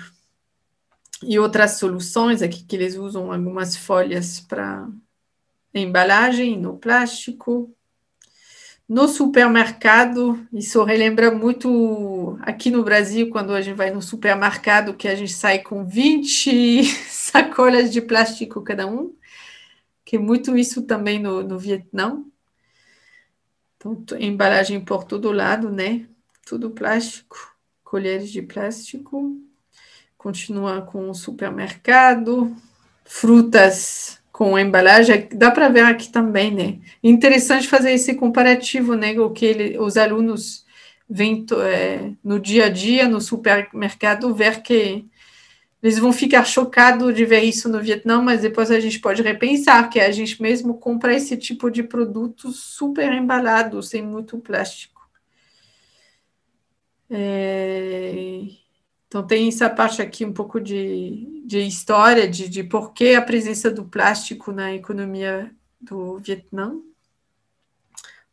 e outras soluções, aqui que eles usam algumas folhas para embalagem no plástico. No supermercado, isso relembra muito aqui no Brasil, quando a gente vai no supermercado, que a gente sai com 20 sacolas de plástico cada um, que é muito isso também no Vietnã. Então, embalagem por todo lado, né? Tudo plástico, colheres de plástico. Continua com o supermercado, frutas com embalagem, dá para ver aqui também, né? Interessante fazer esse comparativo, né? O que os alunos veem no dia a dia, no supermercado, ver que eles vão ficar chocados de ver isso no Vietnã, mas depois a gente pode repensar que a gente mesmo compra esse tipo de produto super embalado, sem muito plástico. Então, tem essa parte aqui um pouco de história, de por que a presença do plástico na economia do Vietnã.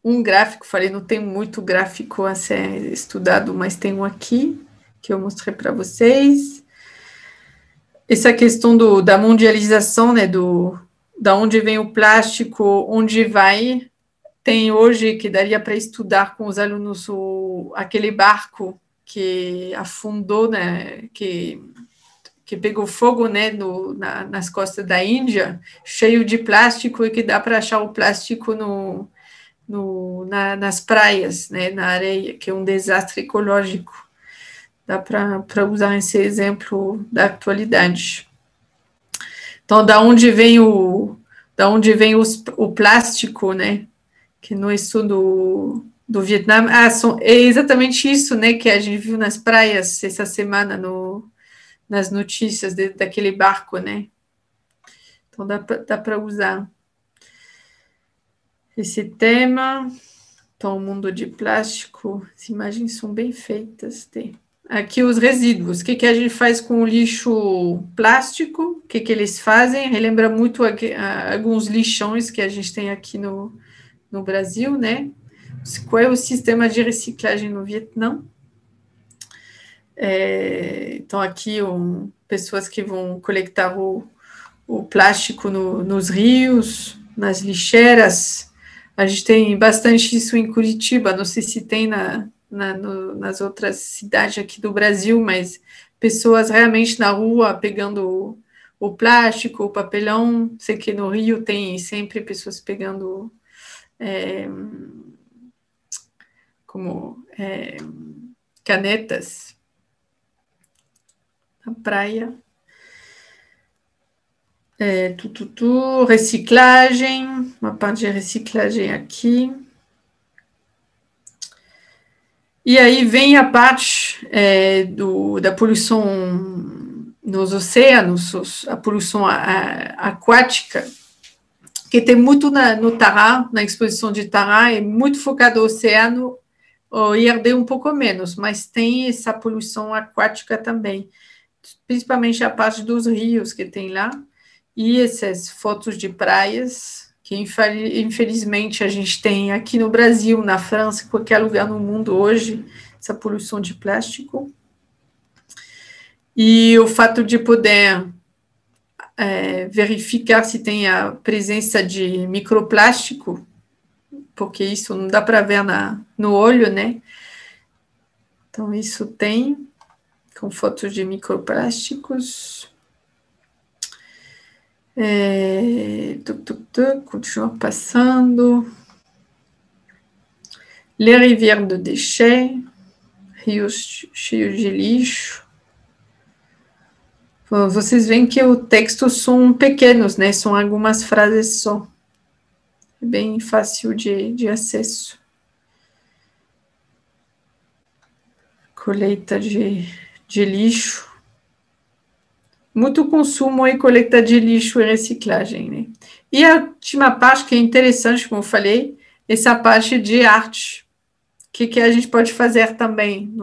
um gráfico, falei, não tem muito gráfico a ser estudado, mas tem um aqui, que eu mostrei para vocês. Essa questão da mundialização, né, da onde vem o plástico, onde vai, tem hoje que daria para estudar com os alunos aquele barco que afundou, né, que pegou fogo, né, nas costas da Índia, cheio de plástico, e que dá para achar o plástico nas praias, né, na areia, que é um desastre ecológico. Dá para usar esse exemplo da atualidade. Então, da onde vem o plástico, né, que no estudo do Vietnã, é exatamente isso, né, que a gente viu nas praias essa semana, nas notícias daquele barco, né. Então, dá para usar esse tema. Então, o mundo de plástico, as imagens são bem feitas. Aqui os resíduos, o que a gente faz com o lixo plástico, o que eles fazem, relembra muito alguns lixões que a gente tem aqui no Brasil, né? Qual é o sistema de reciclagem no Vietnã? Então, aqui, pessoas que vão coletar o plástico nos rios, nas lixeiras. A gente tem bastante isso em Curitiba, não sei se tem nas outras cidades aqui do Brasil, mas pessoas realmente na rua pegando o plástico, o papelão. Sei que no Rio tem sempre pessoas pegando canetas na praia. Reciclagem, uma parte de reciclagem aqui. E aí vem a parte da poluição nos oceanos, a poluição aquática, que tem muito no Tará, na exposição de Tará, é muito focado no oceano, o IRD um pouco menos, mas tem essa poluição aquática também, principalmente a parte dos rios que tem lá, e essas fotos de praias, que infelizmente a gente tem aqui no Brasil, na França, em qualquer lugar no mundo hoje, essa poluição de plástico. E o fato de poder verificar se tem a presença de microplástico, porque isso não dá para ver no olho, né? Então, isso tem, com fotos de microplásticos. Continua passando. Les rivières de déchets, rios cheios de lixo. Vocês veem que os textos são pequenos, né? São algumas frases só. É bem fácil de acesso. Colheita de lixo. Muito consumo e coleta de lixo e reciclagem, né? E a última parte que é interessante, como eu falei, essa parte de arte. O que a gente pode fazer também?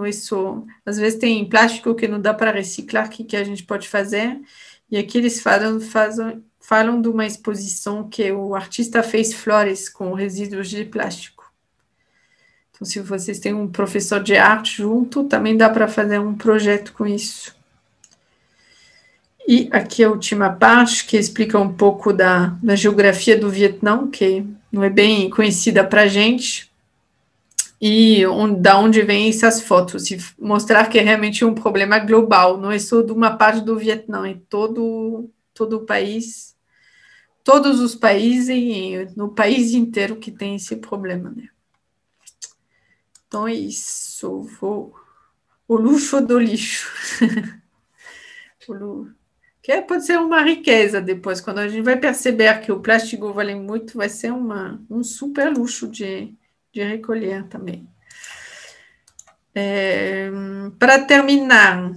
Às vezes tem plástico que não dá para reciclar, o que a gente pode fazer? E aqui eles falam de uma exposição que o artista fez flores com resíduos de plástico. Então, se vocês têm um professor de arte junto, também dá para fazer um projeto com isso. E aqui a última parte, que explica um pouco da geografia do Vietnã, que não é bem conhecida para a gente, e da onde vêm essas fotos, e mostrar que é realmente um problema global, não é só de uma parte do Vietnã, é todo o país, todos os países, e no país inteiro que tem esse problema, né? Então é isso, o luxo do lixo. Que pode ser uma riqueza depois, quando a gente vai perceber que o plástico vale muito, vai ser um super luxo de recolher também. Para terminar,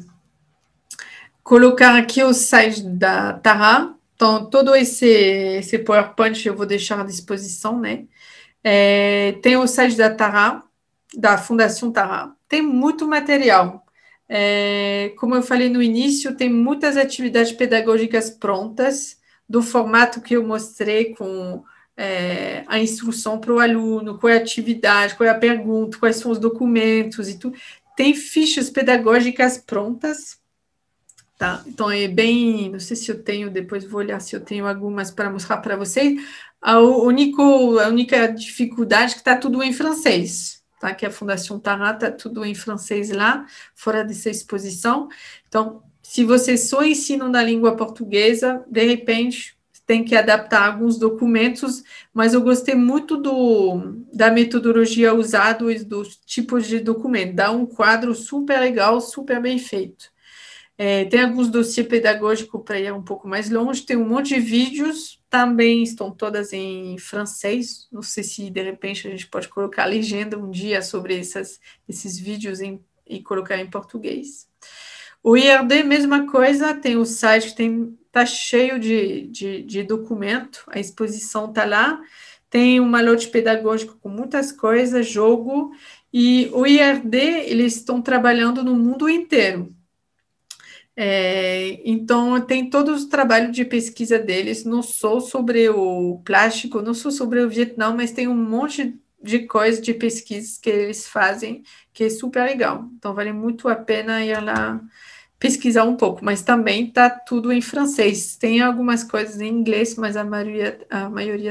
colocar aqui o site da Tará. Então, todo esse PowerPoint eu vou deixar à disposição, né? Tem o site da Tará, da Fundação Tará. Tem muito material. Como eu falei no início, tem muitas atividades pedagógicas prontas, do formato que eu mostrei com a instrução para o aluno, qual é a atividade, qual é a pergunta, quais são os documentos e tudo. Tem fichas pedagógicas prontas, tá? Então, é bem... Não sei se eu tenho, depois vou olhar se eu tenho algumas para mostrar para vocês. A única dificuldade é que está tudo em francês, tá? Que a Fundação Tará está tudo em francês lá, fora dessa exposição. Então, se vocês só ensinam na língua portuguesa, de repente, tem que adaptar alguns documentos, mas eu gostei muito da metodologia usada e dos tipos de documento. Dá um quadro super legal, super bem feito. Tem alguns dossiês pedagógicos para ir um pouco mais longe, tem um monte de vídeos, também estão todas em francês, não sei se de repente a gente pode colocar legenda um dia sobre esses vídeos e colocar em português. O IRD, mesma coisa, tem o site que está cheio de documento, a exposição está lá, tem um malote pedagógico com muitas coisas, jogo, e o IRD, eles estão trabalhando no mundo inteiro. Então, tem todo o trabalho de pesquisa deles, não só sobre o plástico, não só sobre o Vietnã, mas tem um monte de coisas de pesquisas que eles fazem, que é super legal. Então, vale muito a pena ir lá pesquisar um pouco, mas também está tudo em francês. Tem algumas coisas em inglês, mas a maioria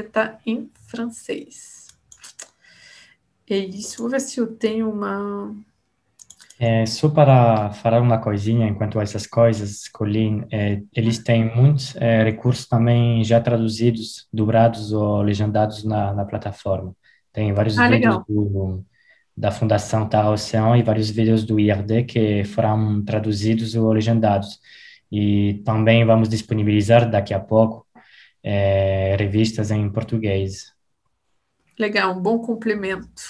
está em francês. É isso. Vou ver se eu tenho uma... Só para falar uma coisinha enquanto essas coisas, Colin, eles têm muitos recursos também já traduzidos, dobrados ou legendados na plataforma. Tem vários vídeos legal. da Fundação Terra Oceão e vários vídeos do IRD que foram traduzidos ou legendados. E também vamos disponibilizar daqui a pouco revistas em português. Legal, um bom complemento.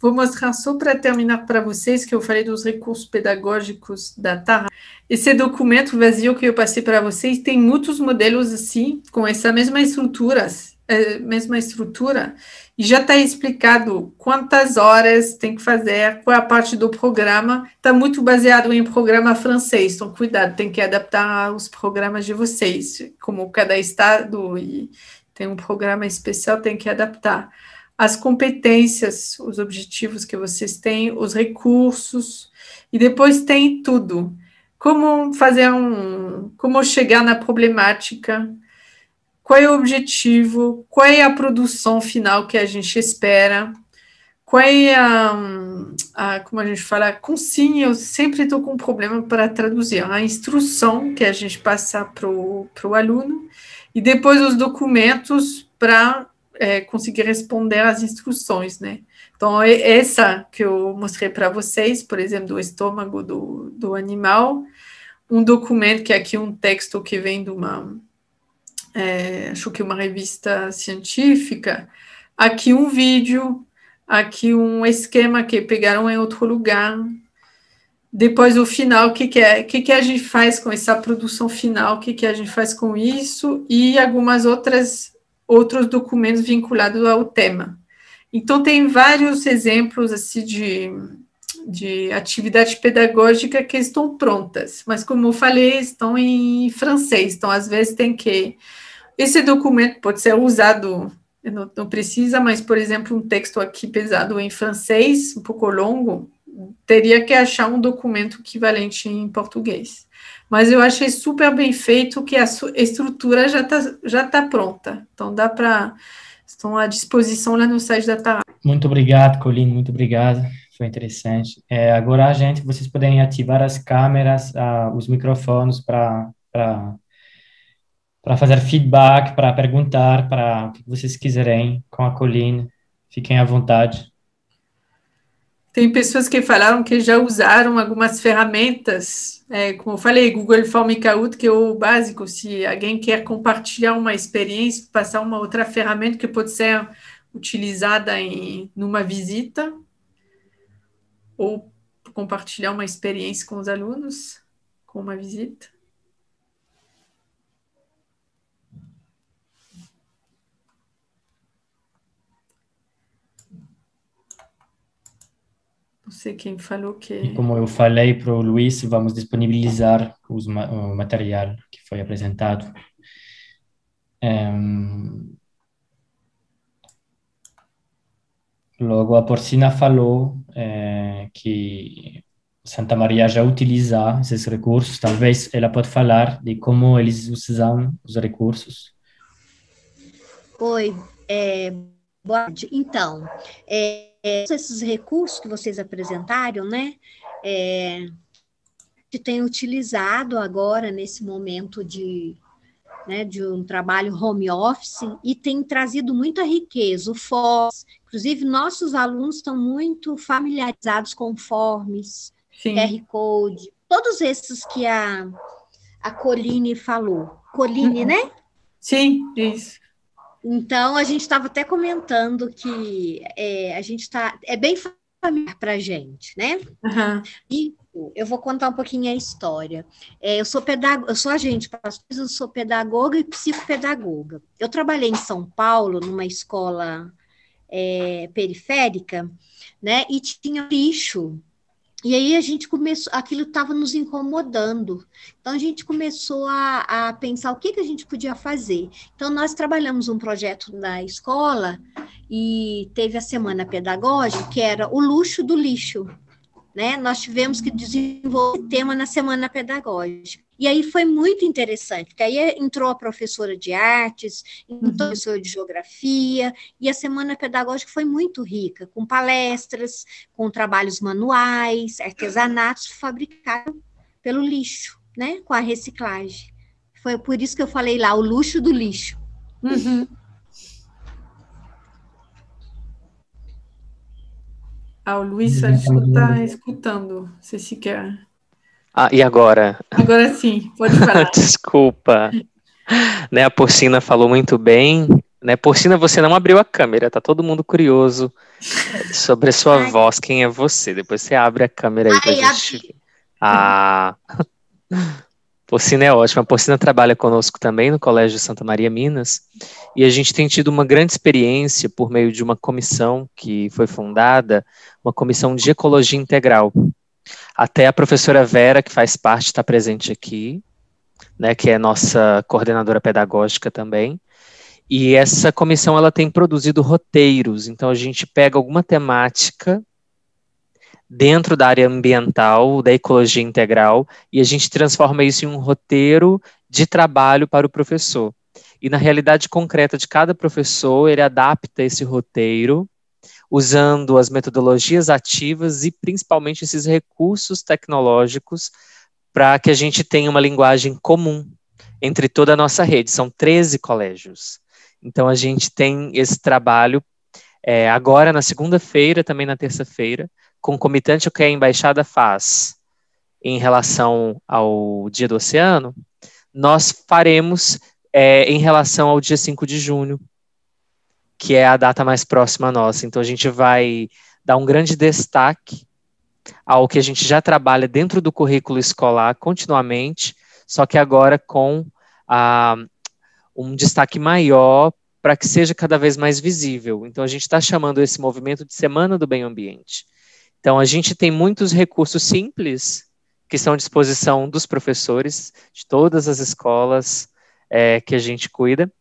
Vou mostrar só para terminar para vocês que eu falei dos recursos pedagógicos da Tarra. Esse documento vazio que eu passei para vocês tem muitos modelos assim, com essa mesma estrutura, e já está explicado quantas horas tem que fazer, qual é a parte do programa. Está muito baseado em programa francês, então cuidado, tem que adaptar os programas de vocês, como cada estado e tem um programa especial, tem que adaptar. As competências, os objetivos que vocês têm, os recursos, e depois tem tudo. Como como chegar na problemática, qual é o objetivo, qual é a produção final que a gente espera, qual é como a gente fala, consigne, eu sempre estou com um problema para traduzir, a instrução que a gente passa para o aluno, e depois os documentos para conseguir responder às instruções, né? Então, essa que eu mostrei para vocês, por exemplo, do estômago do animal, um documento que é aqui um texto que vem de acho que uma revista científica, aqui um vídeo, aqui um esquema que pegaram em outro lugar, depois o final, o que a gente faz com essa produção final, o que a gente faz com isso, e algumas outros documentos vinculados ao tema. Então, tem vários exemplos assim, de atividade pedagógica que estão prontas, mas, como eu falei, estão em francês, então, às vezes, tem que... Esse documento pode ser usado, não precisa, mas, por exemplo, um texto aqui pesado em francês, um pouco longo, teria que achar um documento equivalente em português. Mas eu achei super bem feito que a estrutura já tá pronta. Então, estão à disposição lá no site da Tará. Muito obrigado, Colin, muito obrigado. Foi interessante. Agora, vocês podem ativar as câmeras, os microfones para fazer feedback, para perguntar, para o que vocês quiserem com a Colin. Fiquem à vontade. Tem pessoas que falaram que já usaram algumas ferramentas, como eu falei, Google Form e Kahoot, que é o básico. Se alguém quer compartilhar uma experiência, passar uma outra ferramenta que pode ser utilizada numa visita, ou compartilhar uma experiência com os alunos, com uma visita. Não sei quem falou que... E como eu falei para o Luiz, vamos disponibilizar o material que foi apresentado. Logo, a Porcina falou que Santa Maria já utiliza esses recursos. Talvez ela pode falar de como eles usam os recursos. Oi, boa tarde. Então, esses recursos que vocês apresentaram, né, que tem utilizado agora nesse momento de um trabalho home office e tem trazido muita riqueza, o FOS, inclusive nossos alunos estão muito familiarizados com forms, Sim. QR Code, todos esses que a Coline falou. Coline, né? Sim, isso. Então, a gente estava até comentando que a gente é bem familiar para a gente, né? Uhum. E eu vou contar um pouquinho a história. Eu sou pedagoga, eu sou agente para as coisas, eu sou pedagoga e psicopedagoga. Eu trabalhei em São Paulo, numa escola periférica, né? E tinha lixo. E aí a gente começou, aquilo estava nos incomodando. Então a gente começou a pensar o que a gente podia fazer. Então nós trabalhamos um projeto na escola e teve a semana pedagógica, que era o luxo do lixo, né? Nós tivemos que desenvolver tema na semana pedagógica. E aí foi muito interessante, porque aí entrou a professora de artes, entrou a professora de geografia, e a semana pedagógica foi muito rica, com palestras, com trabalhos manuais, artesanatos fabricados pelo lixo, né? Com a reciclagem. Foi por isso que eu falei lá, o luxo do lixo. Uhum. O Luiz acho que está escutando. Não sei se quer. E agora? Agora sim, pode falar. Desculpa. Né, a Porcina falou muito bem. Né, Porcina, você não abriu a câmera, tá todo mundo curioso sobre a sua voz, quem é você. Depois você abre a câmera aí pra gente. Porcina é ótima. A Porcina trabalha conosco também no Colégio Santa Maria Minas, e a gente tem tido uma grande experiência por meio de uma comissão que foi fundada, uma comissão de ecologia integral. Até a professora Vera, que faz parte, está presente aqui, né, que é nossa coordenadora pedagógica também. E essa comissão ela tem produzido roteiros, então a gente pega alguma temática dentro da área ambiental, da ecologia integral, e a gente transforma isso em um roteiro de trabalho para o professor. E na realidade concreta de cada professor, ele adapta esse roteiro usando as metodologias ativas e principalmente esses recursos tecnológicos para que a gente tenha uma linguagem comum entre toda a nossa rede. São 13 colégios. Então, a gente tem esse trabalho agora na segunda-feira, também na terça-feira, concomitante ao que a Embaixada faz em relação ao Dia do Oceano, nós faremos em relação ao dia 5 de junho, que é a data mais próxima a nossa. Então, a gente vai dar um grande destaque ao que a gente já trabalha dentro do currículo escolar continuamente, só que agora com um destaque maior para que seja cada vez mais visível. Então, a gente está chamando esse movimento de Semana do Meio Ambiente. Então, a gente tem muitos recursos simples que estão à disposição dos professores de todas as escolas que a gente cuida,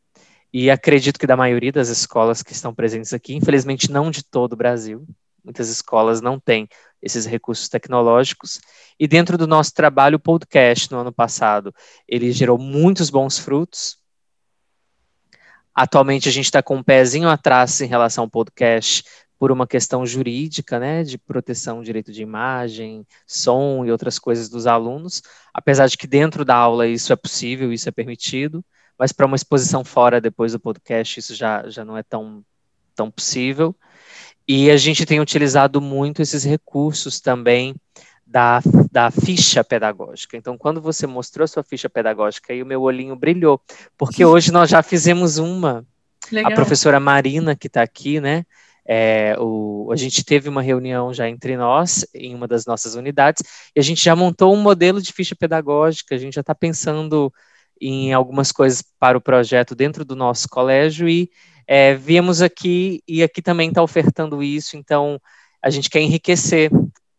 e acredito que da maioria das escolas que estão presentes aqui, infelizmente não de todo o Brasil, muitas escolas não têm esses recursos tecnológicos, e dentro do nosso trabalho, o podcast, no ano passado, ele gerou muitos bons frutos. Atualmente a gente está com um pezinho atrás em relação ao podcast, por uma questão jurídica, né, de proteção do direito de imagem, som e outras coisas dos alunos, apesar de que dentro da aula isso é possível, isso é permitido, mas para uma exposição fora depois do podcast isso já não é tão possível. E a gente tem utilizado muito esses recursos também da ficha pedagógica. Então, quando você mostrou a sua ficha pedagógica, aí o meu olhinho brilhou, porque hoje nós já fizemos uma. Legal. A professora Marina, que está aqui, né, a gente teve uma reunião já entre nós, em uma das nossas unidades, e a gente já montou um modelo de ficha pedagógica, a gente já está pensando em algumas coisas para o projeto dentro do nosso colégio, e viemos aqui, e aqui também está ofertando isso, então a gente quer enriquecer,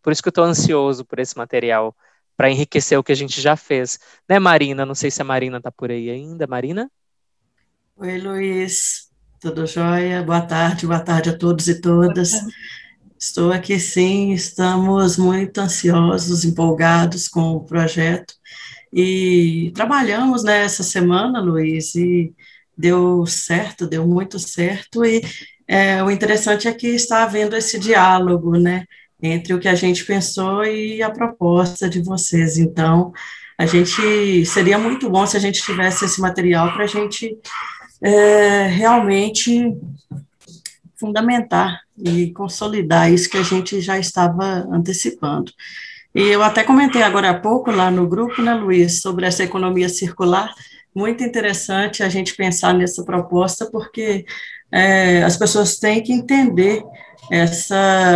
por isso que eu estou ansioso por esse material, para enriquecer o que a gente já fez. Né, Marina? Não sei se a Marina está por aí ainda. Marina? Oi, Luiz. Tudo jóia? Boa tarde a todos e todas. Estou aqui sim, estamos muito ansiosos, empolgados com o projeto e trabalhamos nessa semana, Luiz, e deu certo, deu muito certo e o interessante é que está havendo esse diálogo, né, entre o que a gente pensou e a proposta de vocês. Então, seria muito bom se a gente tivesse esse material para a gente realmente fundamentar e consolidar isso que a gente já estava antecipando. E eu até comentei agora há pouco lá no grupo, né, Luiz, sobre essa economia circular. Muito interessante a gente pensar nessa proposta, porque as pessoas têm que entender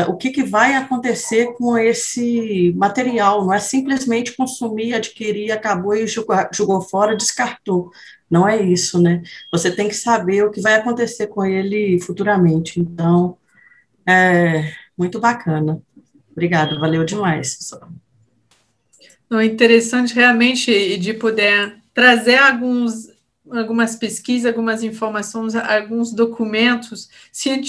o que vai acontecer com esse material. Não é simplesmente consumir, adquirir, acabou e jogou fora, descartou. Não é isso, né? Você tem que saber o que vai acontecer com ele futuramente. Então, muito bacana. Obrigada, valeu demais, pessoal. Não, interessante realmente de poder trazer algumas pesquisas, algumas informações, alguns documentos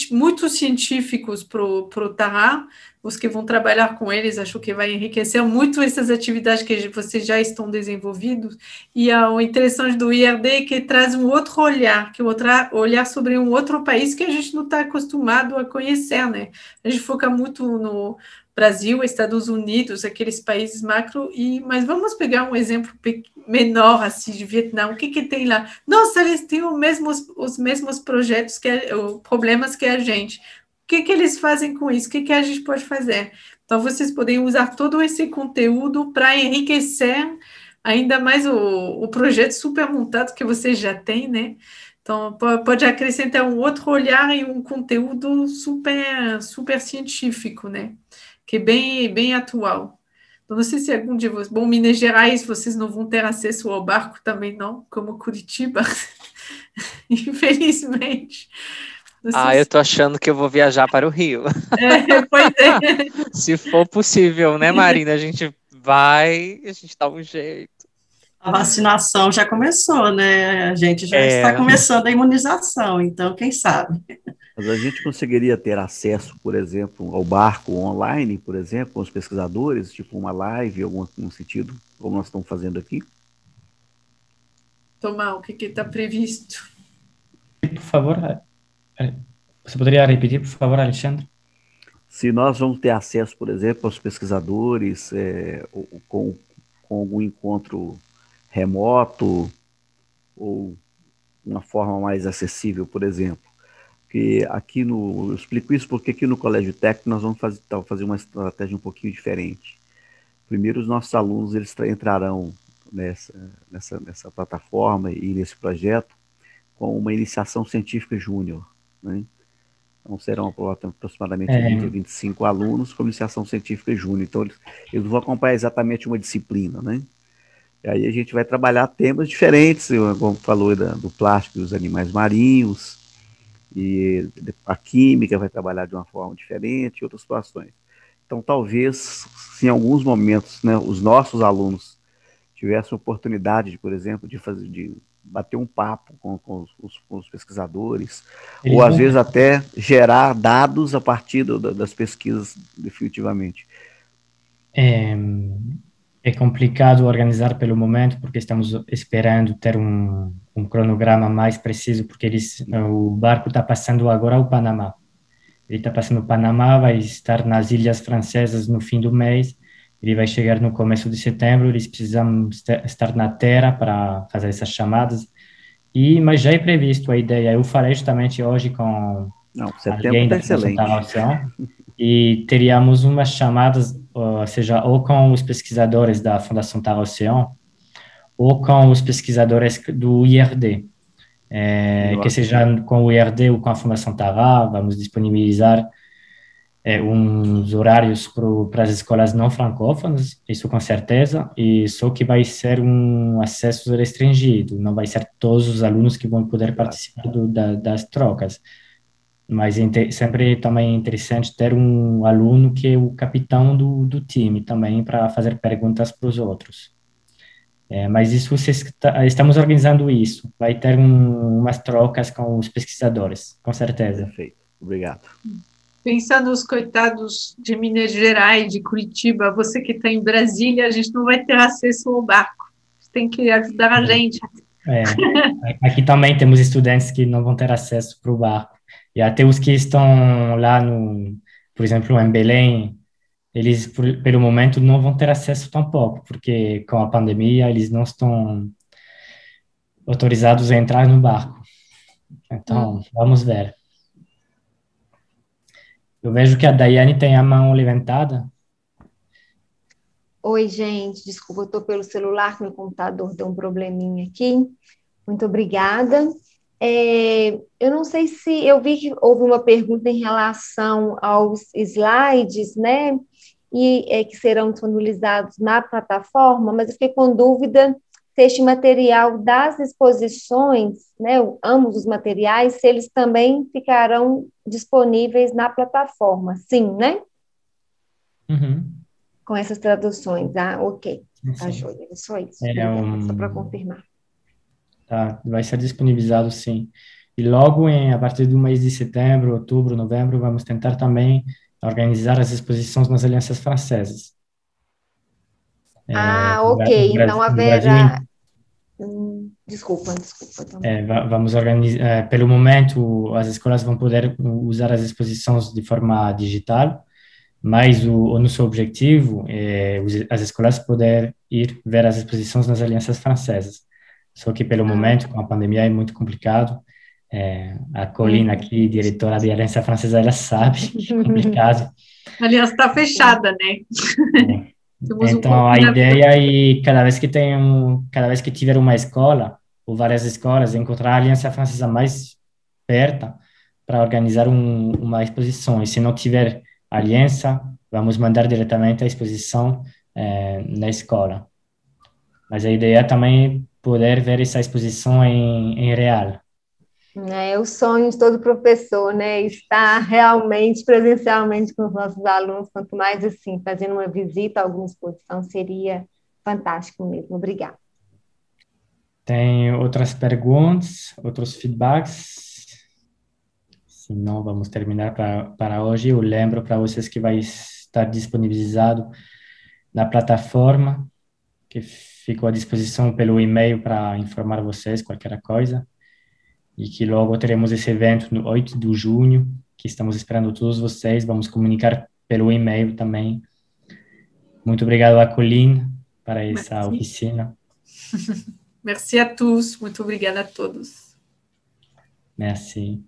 muito científicos para o Tahá. Os que vão trabalhar com eles, acho que vai enriquecer muito essas atividades que vocês já estão desenvolvidos. E o interessante do IRD é que traz um outro olhar, olhar sobre um outro país que a gente não está acostumado a conhecer, né? A gente foca muito no Brasil, Estados Unidos, aqueles países macro, mas vamos pegar um exemplo menor, assim, de Vietnã. O que tem lá? Nossa, eles têm os mesmos projetos, problemas que a gente. O que eles fazem com isso? O que a gente pode fazer? Então, vocês podem usar todo esse conteúdo para enriquecer ainda mais o projeto super montado que vocês já têm, né? Então, pode acrescentar um outro olhar e um conteúdo super, super científico, né? Que é bem atual. Então, não sei se algum de vocês... Bom, Minas Gerais, vocês não vão ter acesso ao barco também, não, como Curitiba, infelizmente. Eu tô achando que eu vou viajar para o Rio. Pois é. Se for possível, né, Marina? A gente dá um jeito. A vacinação já começou, né? A gente já está começando a imunização, então, quem sabe? Mas a gente conseguiria ter acesso, por exemplo, ao barco online, por exemplo, com os pesquisadores, tipo uma live, algum sentido, como nós estamos fazendo aqui? Tomar, o que está previsto? Por favor, você poderia repetir, por favor, Alexandre? Se nós vamos ter acesso, por exemplo, aos pesquisadores com algum encontro remoto ou uma forma mais acessível, por exemplo. Porque eu explico isso porque aqui no Colégio Técnico nós vamos fazer uma estratégia um pouquinho diferente. Primeiro, os nossos alunos eles entrarão nessa plataforma e nesse projeto com uma iniciação científica júnior, né? Então serão aproximadamente 20 a 25 alunos com iniciação científica júnior. Então eles vão acompanhar exatamente uma disciplina, né? E aí a gente vai trabalhar temas diferentes, como falou do plástico e dos animais marinhos, e a química vai trabalhar de uma forma diferente, outras situações. Então, talvez, se em alguns momentos, né, os nossos alunos tivessem a oportunidade, por exemplo, de bater um papo com os pesquisadores, ou às vezes até gerar dados a partir das pesquisas, definitivamente. É complicado organizar pelo momento, porque estamos esperando ter um cronograma mais preciso, porque o barco está passando agora ao Panamá. Ele está passando o Panamá, vai estar nas Ilhas Francesas no fim do mês, ele vai chegar no começo de setembro, eles precisam estar na terra para fazer essas chamadas, mas já é previsto a ideia. Eu falei justamente hoje com alguém da Fundação Taracion, e teríamos umas chamadas, seja, ou com os pesquisadores da Fundação Taracion, ou com os pesquisadores do IRD, que seja com o IRD ou com a Fundação Tará. Vamos disponibilizar uns horários para as escolas não francófonas, isso com certeza, e só que vai ser um acesso restringido, não vai ser todos os alunos que vão poder participar das trocas. Mas sempre também é interessante ter um aluno que é o capitão do time também, para fazer perguntas para os outros. Mas isso estamos organizando isso. Vai ter umas trocas com os pesquisadores, com certeza. Perfeito. Obrigado. Pensa nos coitados de Minas Gerais, de Curitiba, você que está em Brasília, a gente não vai ter acesso ao barco. Você tem que ajudar a gente. Aqui também temos estudantes que não vão ter acesso para o barco. E até os que estão lá por exemplo, em Belém, eles, pelo momento, não vão ter acesso tampouco, porque com a pandemia eles não estão autorizados a entrar no barco. Então, vamos ver. Eu vejo que a Daiane tem a mão levantada. Oi, gente, desculpa, eu estou pelo celular, que meu computador deu um probleminha aqui. Muito obrigada. Eu não sei se eu vi que houve uma pergunta em relação aos slides, né? E que serão disponibilizados na plataforma, mas eu fiquei com dúvida se este material das exposições, né? Ambos os materiais, se eles também ficarão disponíveis na plataforma. Sim, né? Uhum. Com essas traduções. Ah, ok. Tá, Sim. joia. É só isso. Obrigada, só para confirmar. Tá, vai ser disponibilizado, sim. E logo, a partir do mês de setembro, outubro, novembro, vamos tentar também organizar as exposições nas alianças francesas. Ok. Então haverá... Desculpa. Vamos organizar, pelo momento, as escolas vão poder usar as exposições de forma digital, mas o nosso objetivo é as escolas poder ir ver as exposições nas alianças francesas. Só que, pelo momento, com a pandemia, é muito complicado. A Colina aqui, diretora de Aliança Francesa, ela sabe que é complicado. A aliança está fechada, né? Então, a ideia é, cada vez que tiver uma escola, ou várias escolas, encontrar a Aliança Francesa mais perto para organizar uma exposição. E se não tiver aliança, vamos mandar diretamente a exposição na escola. Mas a ideia também é poder ver essa exposição em real. É o sonho de todo professor, né? Estar realmente, presencialmente com os nossos alunos, quanto mais assim, fazendo uma visita a alguma exposição, seria fantástico mesmo. Obrigada. Tem outras perguntas, outros feedbacks? Se não, vamos terminar para hoje. Eu lembro para vocês que vai estar disponibilizado na plataforma, que ficou à disposição pelo e-mail para informar vocês qualquer coisa. E que logo teremos esse evento no 8 de junho, que estamos esperando todos vocês. Vamos comunicar pelo e-mail também. Muito obrigado a Colline para essa oficina. Merci a tous. Muito obrigada a todos. Merci.